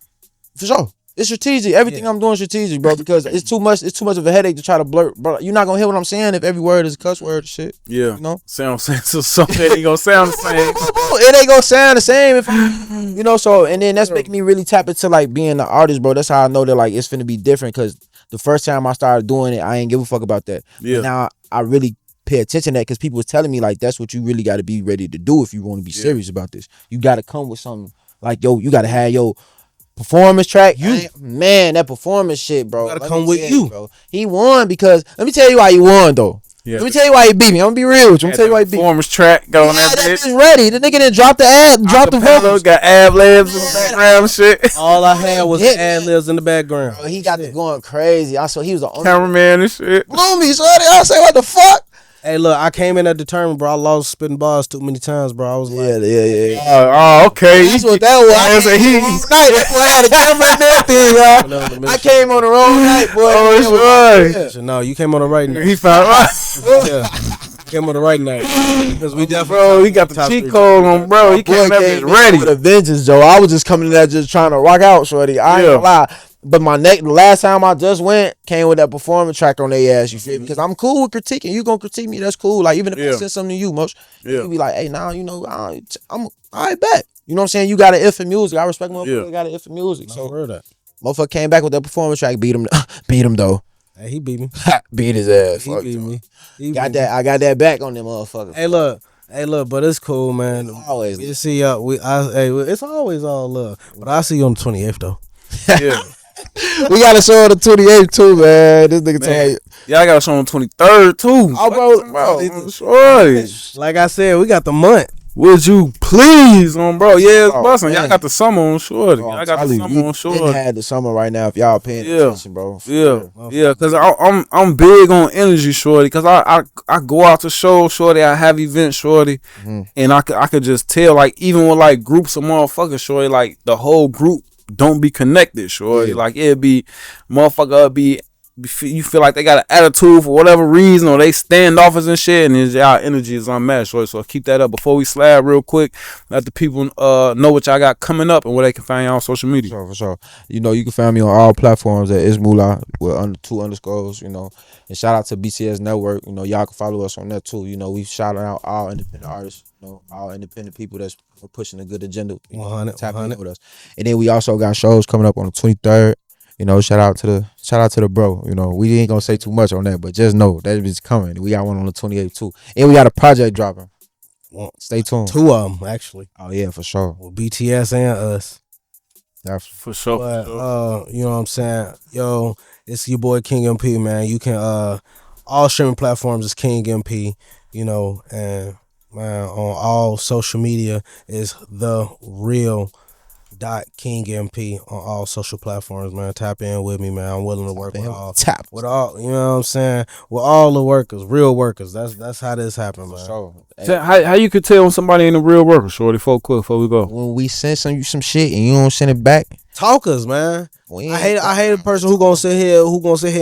For sure. It's strategic. Everything I'm doing is strategic, bro, because it's too much of a headache to try to blur. Bro, you're not gonna hear what I'm saying if every word is a cuss word. Shit. Yeah. You know. So something ain't gonna sound the same. It ain't gonna sound the same if So and then that's making me really tap into like being an artist, bro. That's how I know that like it's finna be different because the first time I started doing it, I ain't give a fuck about that. Yeah. But now I really pay attention to that because people was telling me like that's what you really got to be ready to do if you want to be serious about this. You got to come with something like you got to have your performance track. Man, that performance shit, bro. Gotta come with you, bro. He won because let me tell you why he won though. Yeah. Let me tell you why he beat me. I'm gonna be real with you. I'm gonna tell you why he beat me. Performance track, got on that bitch. That ready. The nigga didn't drop the vocals. Got ab libs in the background, shit. All I had was ad libs in the background. Bro, he got this going crazy. I saw he was the only cameraman and shit. Blew me, so I say what the fuck. Hey, look, I came in at determined, bro. I lost spitting bars too many times, bro. I was like, yeah. Okay. That's what that was. That's why I had a camera and everything, y'all. I came on the wrong night, boy. Oh, it's right. No, you came on the right night. He found right. Yeah. Came on the right night. Because we definitely. Bro, he got the cheat code on, bro. He came up ready. With a vengeance, Joe. I was just coming in there just trying to rock out, shorty. I ain't gonna lie. But the last time I just went, came with that performance track on their ass, you feel me? Because I'm cool with critiquing. You gonna critique me, that's cool. Like, even if I send something to you, you be like, hey, now, you know, I'm I bet. You know what I'm saying? You got an if for music. I respect motherfuckers got an if for music. So, motherfucker came back with that performance track, beat him though. Hey, he beat me. Beat his ass. He beat me. I got that back on them motherfuckers. Hey, look, but it's cool, man. Always. You see, it's always all love. But I'll see you on the 28th, though. Yeah. We got a show on the 28th, too, man. This nigga tell you. Yeah, I got a show on the 23rd, too. Oh, bro. Like I said, we got the month. Would you please, bro? Yeah, it's busting. Y'all got the summer on shorty. I got the summer on shorty. Had the summer right now if y'all paying attention, bro. Yeah, cause I'm big on energy, shorty. Cause I go out to shows, shorty. I have events, shorty, and I could just tell, like, even with like groups of motherfuckers, shorty, like the whole group don't be connected, shorty. Like it'd be motherfucker you feel like they got an attitude for whatever reason, or they standoffish and shit, and y'all energy is unmatched. So keep that up. Before we slab real quick, let the people know what y'all got coming up and where they can find y'all on social media. For sure. You know, you can find me on all platforms at Mula with 2 underscores, you know. And shout out to BTS Network. You know, y'all can follow us on that too. You know, we shout out all independent artists, you know, all independent people that's pushing a good agenda. 100 with us. And then we also got shows coming up on the 23rd. You know, shout out to the bro. You know, we ain't gonna say too much on that, but just know that is coming. We got one on the 28th too, and we got a project dropping. Stay tuned. 2 of them actually. Oh yeah, for sure. With BTS and us. That's for sure. But you know what I'm saying? Yo, it's your boy King MP, man. You can all streaming platforms is King MP. You know, and man, on all social media is the real King MP on all social platforms, man. Tap in with me, man. I'm willing to work with all, you know what I'm saying? With all the workers, real workers. That's how this happened, man. Sure. How you could tell when somebody ain't a real worker, shorty? Before we go, when we send you some shit and you don't send it back, talkers, man. I hate a person who gonna sit here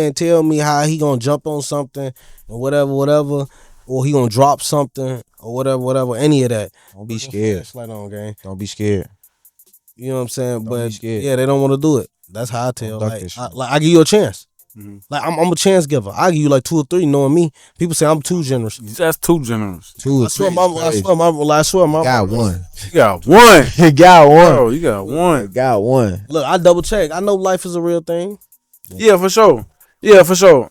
and tell me how he gonna jump on something and whatever, or he gonna drop something or whatever. Any of that. Don't be scared. Don't be scared. You know what I'm saying? But yeah, they don't want to do it. That's how I tell. I give you a chance. Mm-hmm. Like I'm a chance giver. I give you like 2 or 3. Knowing me, people say I'm too generous. That's too generous. I swear, my got one. You got one. You got one. Bro, you got one. Got one. Look, I double check. I know life is a real thing. Yeah, for sure. You know what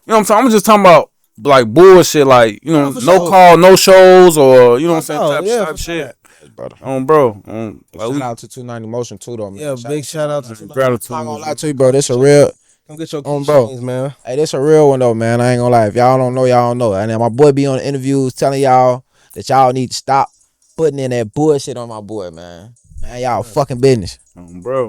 I'm saying? I'm just talking about like bullshit, like, you know, no call, no shows, or you know what I'm saying, type shit. Bro. Shout out to 290 Motion too, though, man. Yeah, big shout out to gratitude. I'm not gonna lie to you, bro. This a real. Come get your bro, man. Hey, this a real one though, man. I ain't gonna lie. If y'all don't know, y'all don't know. And then my boy be on interviews telling y'all that y'all need to stop putting in that bullshit on my boy, man. Man, y'all fucking business, Bro.